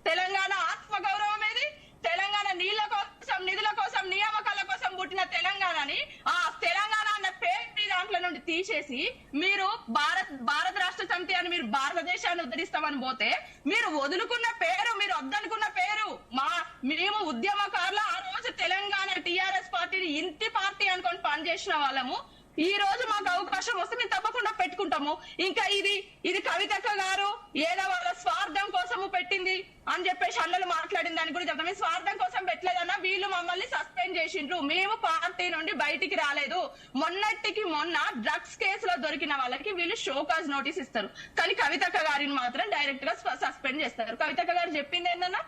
తెలంగాణ ఆత్మగౌరవం ఏది? తెలంగాణ నీళ్ల కోసం, నిధుల కోసం, నియామకాల కోసం పుట్టిన తెలంగాణని ఆ తెలంగాణ అన్న పేరు దాంట్లో నుండి తీసేసి మీరు భారత రాష్ట్ర సమితి అని మీరు భారతదేశాన్ని ఉద్ధరిస్తామని పోతే, మీరు వదులుకున్న పేరు, మీరు వద్దనుకున్న పేరు మేము ఉద్యమకారులు ఆ రోజు తెలంగాణ టీఆర్ఎస్ పార్టీని ఇంటి పార్టీ అనుకొని పనిచేసిన వాళ్ళము. ఈ రోజు మాకు అవకాశం వస్తే మేము తప్పకుండా పెట్టుకుంటాము. ఇంకా ఇది కవితక్క గారు ఏదో వాళ్ళ స్వార్థం కోసము పెట్టింది అని చెప్పేసి అన్నలు మాట్లాడిన దాని గురించి చెప్తాం. మేము స్వార్థం కోసం పెట్టలేదన్నా, వీళ్ళు మమ్మల్ని సస్పెండ్ చేసిండ్రు, మేము పార్టీ నుండి బయటికి రాలేదు. మొన్నటికి మొన్న డ్రగ్స్ కేసులో దొరికిన వాళ్ళకి వీళ్ళు షోకాజ్ నోటీస్ ఇస్తారు, కానీ కవితక్క గారిని మాత్రం డైరెక్ట్ గా సస్పెండ్ చేస్తారు. కవితక్క గారు చెప్పింది ఏంటన్నా,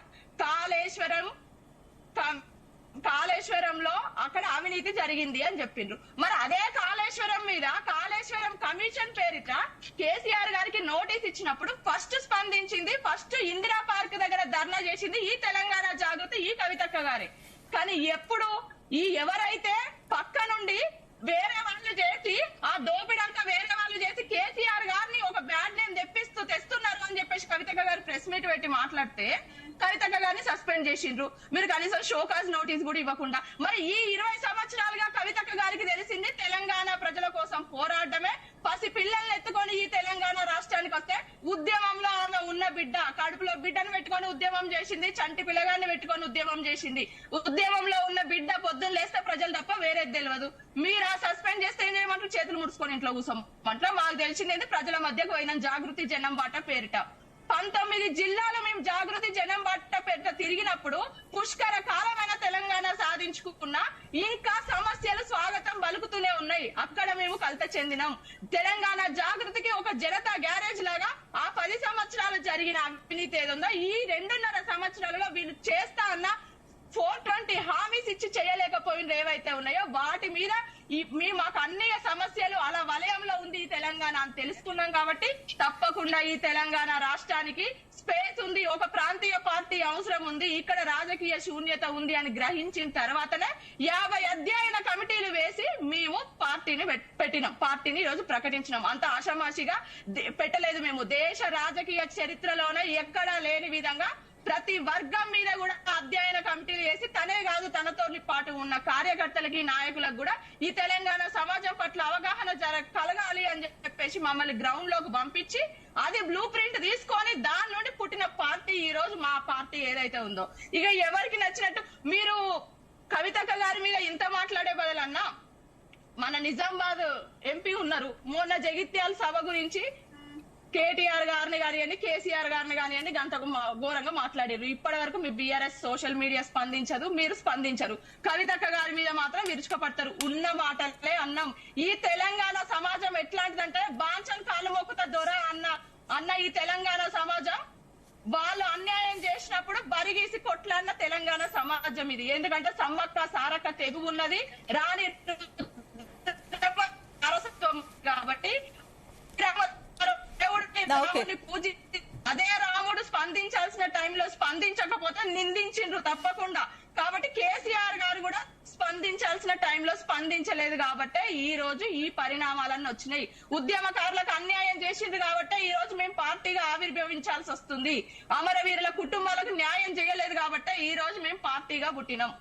కాళేశ్వరంలో అక్కడ అవినీతి జరిగింది అని చెప్పిండ్రు. మరి అదే కాళేశ్వరం మీద కాళేశ్వరం కమిషన్ పేరిట కేసీఆర్ గారికి నోటీస్ ఇచ్చినప్పుడు ఫస్ట్ స్పందించింది, ఫస్ట్ ఇందిరా పార్క్ దగ్గర ధర్నా చేసింది ఈ తెలంగాణ జాగృతి, ఈ కవితక్క గారే. కానీ ఎప్పుడు ఎవరైతే పక్క నుండి వేరే వాళ్ళు చేసి ఆ దోపిడంతా వేరే వాళ్ళు చేసి కేసీఆర్ గారిని ఒక బ్యాడ్ నేమ్ తెస్తున్నారు అని చెప్పేసి కవితక్క గారు ప్రెస్ మీట్ పెట్టి మాట్లాడితే కవితక్క గారిని సస్పెండ్ చేసిండ్రు. మీరు కనీసం షోకాజ్ నోటీస్ కూడా ఇవ్వకుండా. మరి ఈ 20 సంవత్సరాలుగా కవితక్క గారికి తెలిసింది తెలంగాణ ప్రజల కోసం పోరాడమే. పసి పిల్లల్ని ఎత్తుకొని ఈ తెలంగాణ రాష్ట్రానికి వస్తే ఉద్యమంలో ఆమె ఉన్న బిడ్డ, కడుపులో బిడ్డను పెట్టుకొని ఉద్యమం చేసింది, చంటి పిల్లగాన్ని పెట్టుకొని ఉద్యమం చేసింది. ఉద్యమంలో ఉన్న బిడ్డ పొద్దున్న లేస్తే ప్రజలు తప్ప వేరేది తెలియదు. మీరు ఆ సస్పెండ్ చేస్తే ఏం చేయమంటారు? చేతులు ముడుచుకొని ఇంట్లో కూర్చోమంటారు. మాకు తెలిసింది ప్రజల మధ్యకు పోయిన జాగృతి జనం బాట పేరిట 19 జిల్లాలు మేము జాగృతి జనం బాట పేరిట తిరిగినప్పుడు పుష్కర కాలమైన తెలంగాణ సాధించుకున్నా ఇంకా సమస్యలు స్వాగతం పలుకుతూనే ఉన్నాయి. అక్కడ మేము కలత చెందినాం. తెలంగాణ జాగృతికి ఒక జనతా గ్యారేజ్ లాగా ఆ 10 సంవత్సరాలు జరిగిన అవినీతి ఏదుందో ఈ 2.5 సంవత్సరాలలో వీళ్ళు చేస్తా అన్న 420 హామీస్ ఇచ్చి చేయలేకపోయిన ఏవైతే ఉన్నాయో వాటి మీద మాకు అన్ని సమస్యలు అలా వలయంలో ఉంది ఈ తెలంగాణ అని తెలుసుకున్నాం. కాబట్టి తప్పకుండా ఈ తెలంగాణ రాష్ట్రానికి స్పేస్ ఉంది, ఒక ప్రాంతీయ పార్టీ అవసరం ఉంది, ఇక్కడ రాజకీయ శూన్యత ఉంది అని గ్రహించిన తర్వాతనే 50 అధ్యయన కమిటీలు వేసి మేము పార్టీని పెట్టినాం, పార్టీని ఈ రోజు ప్రకటించినాం. అంత ఆషామాషిగా పెట్టలేదు. మేము దేశ రాజకీయ చరిత్రలోనే ఎక్కడా లేని విధంగా ప్రతి వర్గం మీద కూడా అధ్యయన కమిటీలు వేసి తనే కాదు తనతో పాటు ఉన్న కార్యకర్తలకి నాయకులకు కూడా ఈ తెలంగాణ సమాజం పట్ల అవగాహన కలగాలి అని చెప్పేసి మమ్మల్ని గ్రౌండ్ లోకి పంపించి అది బ్లూ ప్రింట్ తీసుకొని దాని నుండి పుట్టిన పార్టీ ఈ రోజు మా పార్టీ ఏదైతే ఉందో. ఇక ఎవరికి నచ్చినట్టు మీరు కవితక్క గారి మీద ఇంత మాట్లాడే బదులన్నా మన నిజామాబాద్ ఎంపీ ఉన్నారు, మొన్న జగిత్యాల సభ గురించి కేటీఆర్ గారిని కానివ్వండి, కేసీఆర్ గారిని కానివ్వండి గంత ఘోరంగా మాట్లాడారు. ఇప్పటి వరకు మీ బీఆర్ఎస్ సోషల్ మీడియా స్పందించదు, మీరు స్పందించరు. కవితక్క గారి మీద మాత్రం విరుచుకపడతారు. ఉన్న మాటలే అన్నాం. ఈ తెలంగాణ సమాజం ఎట్లాంటిదంటే బాంచన్ కాలు మొక్కుత దొర అన్న ఈ తెలంగాణ సమాజం వాళ్ళు అన్యాయం చేసినప్పుడు బరిగీసి కొట్లాడిన తెలంగాణ సమాజం ఇది. ఎందుకంటే సమ్మక్క సారక్క తెగు ఉన్నది రాని కాబట్టి అదే రాముడు స్పందించాల్సిన టైంలో స్పందించకపోతే నిందించిండ్రు తప్పకుండా. కాబట్టి కేసీఆర్ గారు కూడా స్పందించాల్సిన టైంలో స్పందించలేదు కాబట్టే ఈ రోజు ఈ పరిణామాలన్నీ వచ్చినాయి. ఉద్యమకారులకు అన్యాయం చేసిండ్రు కాబట్టే ఈ రోజు మేము పార్టీగా ఆవిర్భవించాల్సి వస్తుంది. అమరవీరుల కుటుంబాలకు న్యాయం చేయలేదు కాబట్టే ఈ రోజు మేము పార్టీగా పుట్టినాం.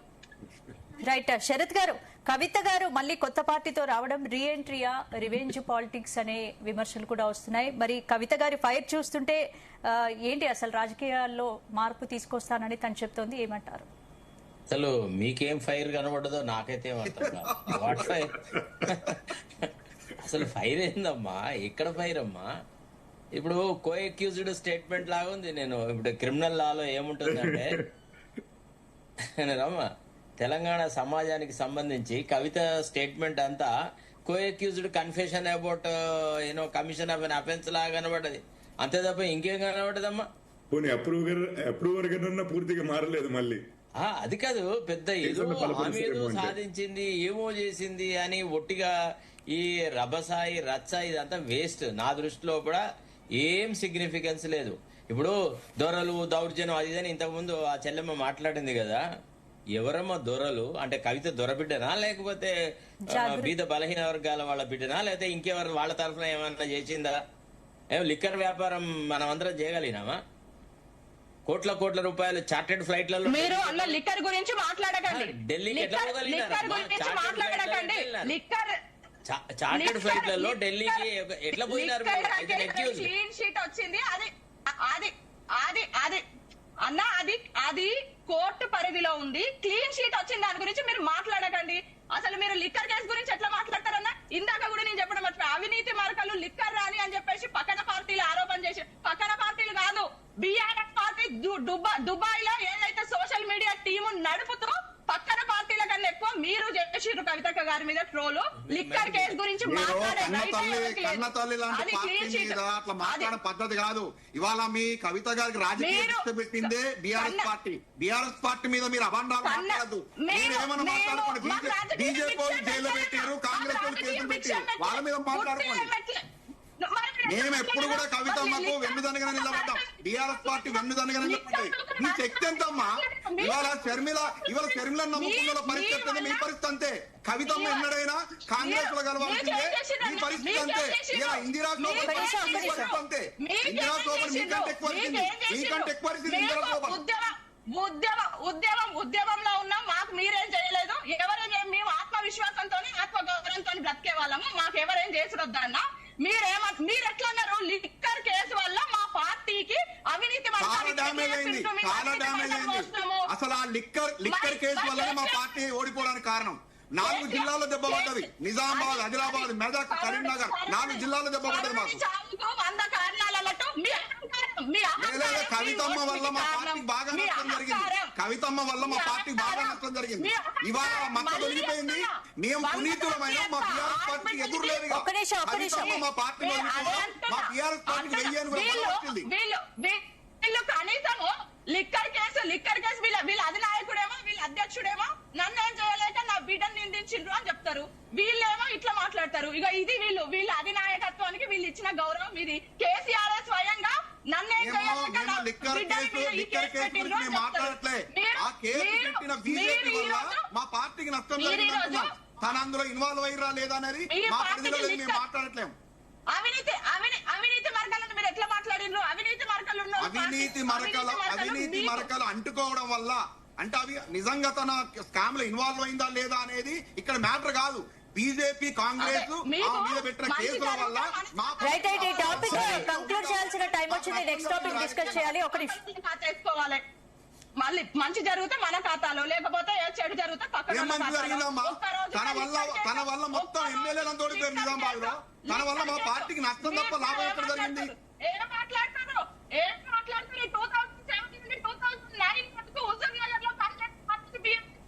రైట్ శరత్ గారు, కవిత గారు మళ్ళీ కొత్త పార్టీతో రావడం రీఎంట్రీయా, రివెంజ్ పాలిటిక్స్ అనే విమర్శలు కూడా వస్తున్నాయి. మరి కవిత గారి ఫైర్ చూస్తుంటే ఏంటి అసలు రాజకీయాల్లో మార్పు తీసుకొస్తానని తను చెప్తోంది, ఏమంటారు?
అసలు మీకేం ఫైర్ కనబడదో నాకైతే అర్థం కాదు. What fire? అసలు ఫైర్ ఏందమ్మా? ఎక్కడ ఫైర్ అమ్మా? ఇప్పుడు కో అక్యూజ్డ్ స్టేట్మెంట్ లాగా ఉంది. నేను ఇప్పుడు క్రిమినల్ లాలో ఏముంటుందంటే రమ్మా తెలంగాణ సమాజానికి సంబంధించి కవిత స్టేట్మెంట్ అంతా కో accused confession about commission of an offence లాగా కనబడ్డది. అంతే తప్ప ఇంకేం కనబడ్డదమ్మా?
అప్రూవర్ కన్నా పూర్తిగా మారలేదు. మళ్ళీ
అది కాదు, పెద్ద ఏదో ఆమె ఏదో సాధించింది, ఏమో చేసింది అని ఒట్టిగా ఈ రభసాయి రచ్చ ఇదంతా వేస్ట్. నా దృష్టిలో కూడా ఏం సిగ్నిఫికెన్స్ లేదు. ఇప్పుడు దొరలు దౌర్జన్యం అది ఇదని ఇంతకుముందు ఆ చెల్లెమ్మ మాట్లాడింది కదా. ఎవరమ్మా దొరలు? అంటే కవిత దొర బిడ్డనా, లేకపోతే బీద బలహీన వర్గాల వాళ్ళ బిడ్డనా, లేకపోతే ఇంకెవరు వాళ్ళ తరఫున ఏమన్నా చేసిందా? లిక్కర్ వ్యాపారం మనం అందరం చేయగలిగినామా? కోట్ల రూపాయలు చార్టెడ్ ఫ్లైట్లలో
మీరు అన్న లిక్కర్ గురించి మాట్లాడకండి.
ఢిల్లీకి ఎట్లా చార్టెడ్ ఫ్లైట్లలో ఢిల్లీకి ఎట్లా పోయినారు?
క్లీన్ షీట్ వచ్చింది. అది కోర్టు పరిధిలో ఉంది. క్లీన్ షీట్ వచ్చింది, దాని గురించి మీరు మాట్లాడకండి. అసలు మీరు లిక్కర్ కేసు గురించి ఎట్లా మాట్లాడతారన్నా? ఇందాక దుబాయ్ లో ఏదైతే సోషల్ మీడియా టీము నడుపుతూ పక్కన పార్టీల కన్నా ఎక్కువ మీరు చేసిర్రు కవితక్క గారి మీద ట్రోలు. లిక్కర్ కేసు గురించి మాట్లాడే
కన్న తల్లి లాంటి పార్టీ మీద అట్లా మాట్లాడే పద్ధతి కాదు. ఇవాళ మీ కవిత గారికి రాజకీయ పెట్టిందే బీఆర్ఎస్ పార్టీ. బీఆర్ఎస్ పార్టీ మీద మీరు అభండాలు మాట్లాడద్దు. మీరు ఏమన్నా మాట్లాడుకోండి. బీజేపీ జైల్లో పెట్టారు, కాంగ్రెస్ వాళ్ళు కేసులు పెట్టారు, వాళ్ళ మీద మాట్లాడుకోండి. మేము ఎప్పుడు కూడా కవితమ్మకు వెన్నుదనగానే నిలబడ్డాం. BRS party వెన్నుదనగానే నిలబడ్డాయి. మీ శక్తి ఎంతమ్మా? ఇవాళ షర్మిల నమ్ముకున్న పరిస్థితి మీ పరిస్థితి అంతే. కవితమ్మ ఎన్నడైనా కాంగ్రెస్ లో కలవాల్సిందే. మీ పరిస్థితి అంతే. ఇలా ఇందిరా పరిస్థితి అంతే. ఇందిరా శోభన్ మీకంటే ఎక్కువ ఇందిరా శోభన్.
ఉద్యమంలో ఉన్నాం, మాకు మీరేం చేయలేదు. ఎవరేం మేము ఆత్మవిశ్వాసంతో ఆత్మగౌరవంతో బ్రతికే వాళ్ళము. మాకు ఎవరేం చేసిరొద్దన్నా మీరు ఎట్లన్నారు? లిక్కర్ కేసు వల్ల మా పార్టీకి అవినీతి
చాలా డ్యామేజ్ అయింది. అసలు ఆ లిక్కర్ కేసు వల్లనే మా పార్టీ ఓడిపోవడానికి కారణం. 4 జిల్లాల్లో దెబ్బ పడ్డది. నిజామాబాద్, ఆదిలాబాద్, మెదక్, కరీంనగర్ 4 జిల్లాల్లో దెబ్బ పడ్డది మాకు. కవితమ్మ వల్ల మా పార్టీకి బాగా నష్టం జరిగింది. కవితమ్మ వల్ల మా పార్టీకి బాగా నష్టం జరిగింది. ఇవాళ మక్క దొరికిపోయింది. మేము పునీతులమైన మా బీఆర్ఎస్ పార్టీకి ఎదురు లేదు. కవితమ్మ మా పార్టీలో మా బీఆర్ఎస్ పార్టీకి వెయ్యని వచ్చింది.
వీళ్ళు కనీసము లిక్కర్ కేసు వీళ్ళ అధినాయకుడేమో వీళ్ళ అధ్యక్షుడేమో నన్నేం చేయలేక నా బిడ్డను నిందించిండ్రు అని చెప్తారు. వీళ్ళేమో ఇట్లా మాట్లాడతారు. ఇక ఇది వీళ్ళ అధినాయకత్వానికి వీళ్ళు ఇచ్చిన గౌరవం ఇది. కేసీఆర్ స్వయంగా నన్నేం చేయలేక నా బిడ్డని
మాట్లాడట్లే. ఆ కేసు పెట్టిన బీజేపీ వల్ల మా పార్టీకి నష్టం జరిగింది. తన అందులో ఇన్వాల్వ్ అయ్యారా లేదా అనేది మా పరిధిలో మేము మాట్లాడట్లేము.
అవినీతి మరకలను మీరు ఎట్లా మాట్లాడినారు?
అవినీతి మరకలు అంటుకోవడం వల్ల అంటే అవి నిజంగా తన స్కామ్ లో ఇన్వాల్వ్ అయిందా లేదా అనేది ఇక్కడ మ్యాటర్ కాదు. బీజేపీ కాంగ్రెస్ మీద పెట్టిన కేసుల వల్ల
కంక్లూడ్ చేయాల్సిన టైం వచ్చింది. నెక్స్ట్ టాపిక్ డిస్కస్ చేయాలి. ఒక
చేసుకోవాలి. మళ్ళీ మంచి జరిగితే మన ఖాతాలో, లేకపోతే చెడు జరిగితే
ఏం మంచి జరిగిందమ్మా? తన వల్ల మొత్తం ఎమ్మెల్యేలను తోడిపోయారు నిజామాబాద్ లో. తన వల్ల మా పార్టీకి నష్టం తప్ప లాభం ఎక్కడ జరిగింది?
ఏం మాట్లాడతారు 2017 నుండి 2009 వరకు హుజూర్నగర్ లో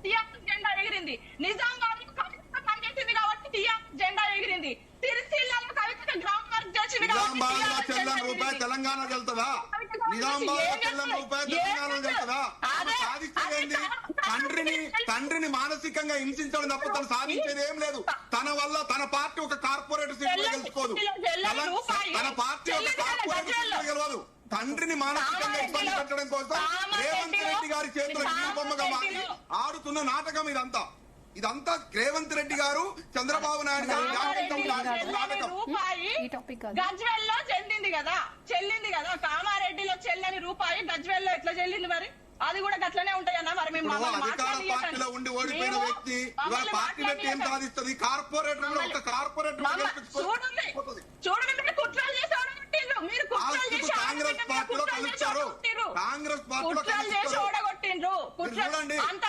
టీఆర్ఎస్ జెండా ఎగిరింది. నిజామాబాద్ లో కవిత పనిచేసింది కాబట్టి టీఆర్ఎస్ జెండా ఎగిరింది. సిరిసిల్లలో కవిత గ్రౌండ్ వర్క్ చేసింది.
నిజామాబాద్ లో చెల్లని రూపాయి తెలంగాణ వెళ్తుందా? నిజామాబాద్ లో చెల్లని రూపాయి తెలంగాణ వెళ్తుందా? సాధించేది తండ్రిని మానసికంగా హింసించడం తప్ప తను సాధించేది ఏం లేదు. తన వల్ల తన పార్టీ ఒక కార్పొరేట్ సీట్లో గెలుచుకోదు. తన పార్టీ ఒక కార్పొరేట్ సీట్లో గెలవదు. తండ్రిని మానసికంగా ఇబ్బంది పెట్టడం కోసం రేవంత్ రెడ్డి గారి చేతుల బొమ్మగా మారి ఆడుతున్న నాటకం ఇదంతా రేవంత్ రెడ్డి గారు, చంద్రబాబు నాయుడు గారు
గజ్వెల్లో చెల్లింది కదా. కామారెడ్డిలో చెల్లని రూపాయి గజ్వెల్లో ఎట్లా చెల్లింది? మరి అది కూడా గట్లనే ఉంటాయన్నా. మరి మేము
అధికార పార్టీలో ఉండి ఓడిపోయిన వ్యక్తి ఇవాళ పార్టీ పెట్టి ఏం సాధిస్తుంది? కార్పొరేటర్ ఒక కార్పొరేటర్
చూడండి, కుట్రలు చేసి
కాంగ్రెస్ పార్టీలో కలుస్తారు. కాంగ్రెస్ పార్టీలో
ఓడగొట్టిండ్రు. అంత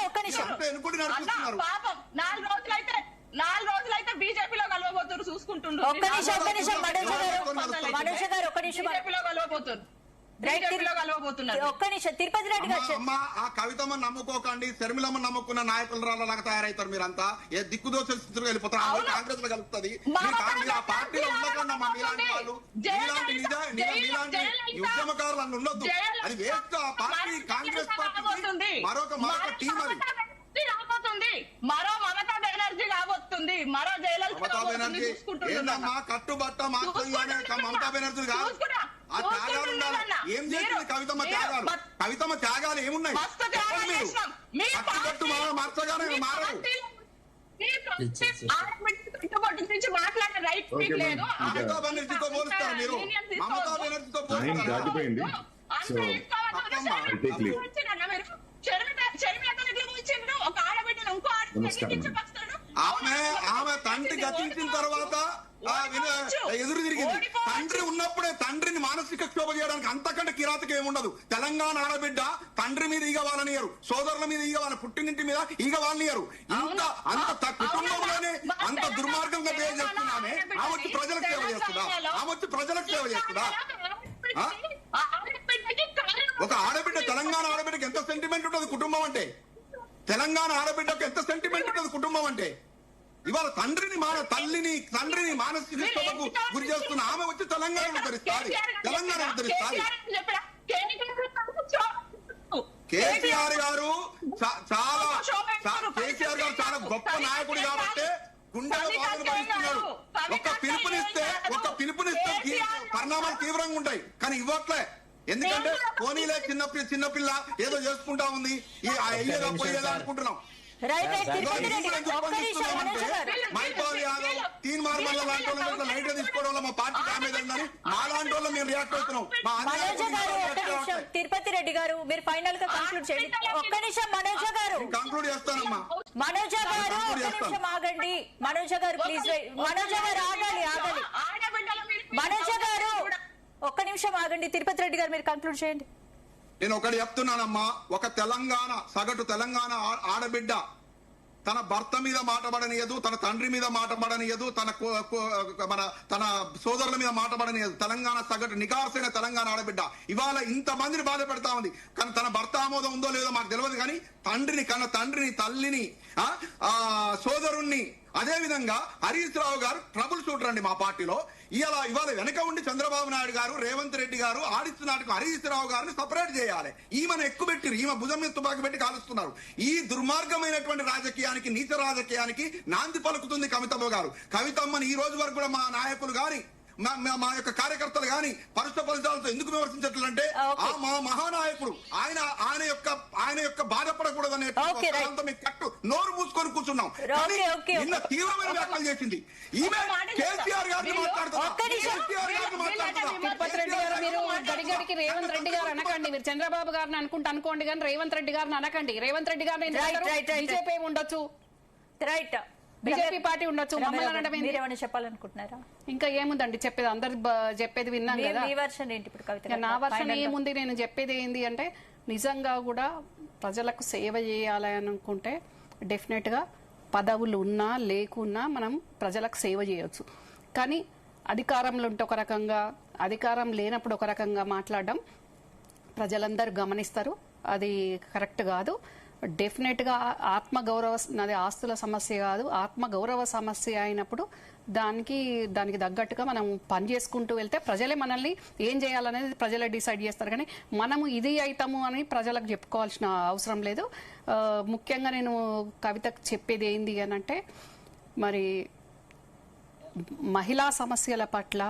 ఒక్క నిమిషం
నడుపుతున్నారు.
పాపం 4 రోజులైతే బీజేపీలో కలవబోతున్నారు. చూసుకుంటున్నారు. బీజేపీలో కలవబోతున్నారు.
తిరుపతి రెడ్డి గారు
ఆ కవితమ్మ నమ్ముకోకండి. శర్మిలమ్మ నమ్ముకున్న నాయకులలాగా తయారవుతారు. మీరంతా ఏ దిక్కుదోష స్థితిలో వెళ్ళిపోతారు. కాంగ్రెస్ లో కలుపుతుంది. ఆ పార్టీలో ఉండకుండా మీలాంటి వాళ్ళు మీలాంటి ఉద్యమకారులు అన్న ఉండొద్దు. అది వేస్ట్. ఆ పార్టీ కాంగ్రెస్ పార్టీ మరొక టీం. అది
మరో మమతా బెనర్జీ కాబోతుంది. మరో
మమతా బెనర్జీ ఏంటమ్మా? కట్టుబట్ట మాత్రంగానే మమతా బెనర్జీ కాదు. ఆ త్యాగాలు ఉండాలి. ఏం చేసింది కవితమ్మ త్యాగాలు? కవితమ్మ త్యాగాలు ఏమున్నాయి? కట్టుబట్టు మార్చగానే మారదు.
మాట్లాడే రైట్ మీకు లేదు.
మమతా బెనర్జీతో పోలుస్తారు మీరు. మమతా బెనర్జీతో పోలుస్తారు. ఆమె తండ్రి గతించిన తర్వాత ఎదురు తిరిగింది. తండ్రి ఉన్నప్పుడే తండ్రిని మానసిక క్షోభ చేయడానికి అంతకంటే కిరాతక ఏముండదు. తెలంగాణ ఆడబిడ్డ తండ్రి మీద ఈగ వాళ్ళనియరు, సోదరుల మీద ఈగ వాళ్ళ పుట్టినింటి మీద ఈగ వాళ్ళనియరు. అంత కుటుంబంలోనే అంత దుర్మార్గంగా బిహేవ్ చేస్తున్నామే. ఆమె ప్రజలకు సేవ చేస్తుందా? ఆమె ప్రజలకు సేవ చేస్తుందా? ఒక ఆడబిడ్డ, తెలంగాణ ఆడబిడ్డకి ఎంత సెంటిమెంట్ ఉంటుంది కుటుంబం అంటే, తెలంగాణ ఆడబిడ్డకు ఎంత సెంటిమెంట్ ఉంటుంది కుటుంబం అంటే. ఇవాళ తండ్రిని మానసిక క్షోభకు గురి చేస్తున్న ఆమె వచ్చి తెలంగాణ ఉద్ధరిస్తాది. కేసీఆర్ గారు చాలా గొప్ప నాయకుడు కాబట్టి గుండెలో బాధలు భరిస్తున్నాడు. ఒక పిలుపునిస్తే పరిణామాలు తీవ్రంగా ఉంటాయి, కానీ ఇవ్వట్లే. ఎందుకంటే పోనీలే చిన్నపిల్ల ఏదో చేసుకుంటా ఉంది, అయ్యేదా పోయేదా అనుకుంటున్నాం. మైపాల్ యాదవ్, తీన్ మార్మల్ల లాంటి వాళ్ళు లైట్ తీసుకోవడం వల్ల మా పార్టీ డ్యామేజ్ అయిందని మా లాంటి వాళ్ళు మేము రియాక్ట్ అవుతున్నాం.
తిరుపతి రెడ్డి గారు, మీరు ఫైనల్ గా కంక్లూడ్ చేయండి. ఒక్క నిమిషం మనోజ గారు
కంక్లూడ్ చేస్తానమ్మా.
మనోజ గారు ఆగండి. మనోజ గారు ప్లీజ్, మనోజ గారు ఆగాలి. మనోజ గారు ఒక్క నిమిషం ఆగండి. తిరుపతి రెడ్డి గారు మీరు కంక్లూడ్ చేయండి.
నేను ఒకటి చెప్తున్నానమ్మా, ఒక సగటు తెలంగాణ ఆడబిడ్డ తన భర్త మీద మాటపడనియదు, తన తండ్రి మీద మాటపడనియదు, తన సోదరుల మీద మాటపడనియదు. సగటు నికార్సైన తెలంగాణ ఆడబిడ్డ ఇవాళ ఇంతమందిని బాధ పెడతా ఉంది. కానీ తన భర్త ఆమోదం ఉందో లేదో మాకు తెలియదు, కానీ తండ్రిని తల్లిని సోదరుణ్ణి, అదే విధంగా హరీష్ రావు గారు ట్రబుల్ షూటర్ అండి మా పార్టీలో. ఇవాళ వెనక ఉండి చంద్రబాబు నాయుడు గారు, రేవంత్ రెడ్డి గారు ఆడిస్తున్నట్టు హరీష్ రావు గారిని సపరేట్ చేయాలి. ఈమెను ఎక్కుపెట్టిరు, ఈమె భుజం మీద తుపాకి పెట్టి కాలుస్తున్నారు. ఈ దుర్మార్గమైనటువంటి రాజకీయానికి, నీచ రాజకీయానికి నాంది పలుకుతుంది కవితమ్మ గారు. కవితమ్మని ఈ రోజు వరకు కూడా మా నాయకులు గాని మా యొక్క కార్యకర్తలు గాని పరుష ఫలితాలతో ఎందుకు విమర్శించట్లంటే మా మహానాయకుడు ఆయన యొక్క బాధపడకూడదనే కట్టు నోరు మూసుకొని కూర్చున్నాం. నిన్న తీవ్రమైన వ్యాఖ్యలు చేసింది ఈమె. కేసీఆర్ గారిని
గడిగడికి రేవంత్ రెడ్డి గారు అనకండి. మీరు చంద్రబాబు గారిని అనుకోండి కానీ రేవంత్ రెడ్డి గారిని అనకండి. రేవంత్ రెడ్డి గారిని బీజేపీ ఉండొచ్చు, రైట్, బీజేపీ పార్టీ ఉండొచ్చు, మమ్మల్ని
చెప్పాలనుకుంటున్నారా?
ఇంకా ఏముందండి చెప్పేది, అందరు చెప్పేది విన్నాం కదా. నా వర్షన్ ఏముంది, నేను చెప్పేది ఏంది అంటే నిజంగా కూడా ప్రజలకు సేవ చేయాలి అనుకుంటే డెఫినెట్ గా పదవులు ఉన్నా లేకున్నా మనం ప్రజలకు సేవ చేయొచ్చు. కానీ అధికారంలో ఉంటే ఒక రకంగా, అధికారం లేనప్పుడు ఒక రకంగా మాట్లాడడం ప్రజలందరూ గమనిస్తారు. అది కరెక్ట్ కాదు. డెఫినెట్ గా నాది ఆస్తుల సమస్య కాదు, ఆత్మగౌరవ సమస్య అయినప్పుడు దానికి తగ్గట్టుగా మనం పని చేసుకుంటూ వెళ్తే ప్రజలే మనల్ని ఏం చేయాలనేది ప్రజలే డిసైడ్ చేస్తారు. కానీ మనము ఇది అవుతాము అని ప్రజలకు చెప్పుకోవాల్సిన అవసరం లేదు. ముఖ్యంగా నేను కవితకు చెప్పేది ఏంది అనంటే, మరి మహిళా సమస్యల పట్ల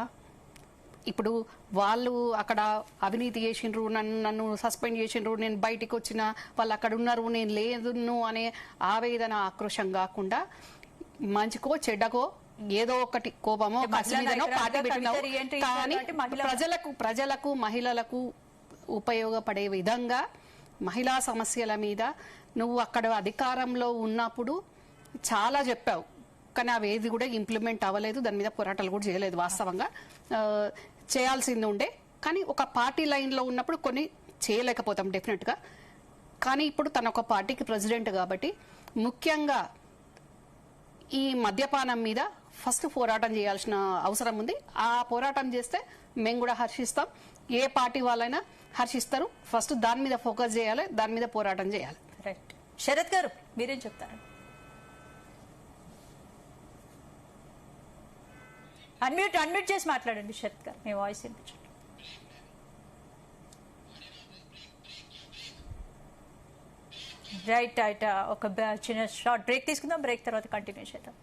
ఇప్పుడు వాళ్ళు అక్కడ అవినీతి చేసిండ్రు, నన్ను సస్పెండ్ చేసిండ్రు, నేను బయటికి వచ్చిన వాళ్ళు అక్కడ ఉన్నారు, నేను లేదు అనే ఆవేదన, ఆక్రోశం కాకుండా మంచికో చెడ్డకో ఏదో ఒకటి కోపమో కసిమిదనో పార్టీ పెట్టినావు, కానీ ప్రజలకు మహిళలకు ఉపయోగపడే విధంగా మహిళా సమస్యల మీద నువ్వు అక్కడ అధికారంలో ఉన్నప్పుడు చాలా చెప్పావు, కానీ అవి ఏది కూడా ఇంప్లిమెంట్ అవ్వలేదు, దాని మీద పోరాటాలు కూడా చేయలేదు. వాస్తవంగా చేయాల్సింది ఉండే, కానీ ఒక పార్టీ లైన్లో ఉన్నప్పుడు కొన్ని చేయలేకపోతాం డెఫినెట్గా. కానీ ఇప్పుడు తన ఒక పార్టీకి ప్రెసిడెంట్ కాబట్టి ముఖ్యంగా ఈ మద్యపానం మీద ఫస్ట్ పోరాటం చేయాల్సిన అవసరం ఉంది. ఆ పోరాటం చేస్తే మేము కూడా హర్షిస్తాం, ఏ పార్టీ వాళ్ళైనా హర్షిస్తారు. ఫస్ట్ దాని మీద ఫోకస్ చేయాలి, దాని మీద పోరాటం చేయాలి.
రైట్. శరత్ గారు మీరేం చెప్తారు? అన్మ్యూట్ చేసి మాట్లాడండి శరత్ గారు, మీ వాయిస్ వినిపించండి. రైట్. ఒక చిన్న షార్ట్ బ్రేక్ తీసుకుందాం, బ్రేక్ తర్వాత కంటిన్యూ చేద్దాం.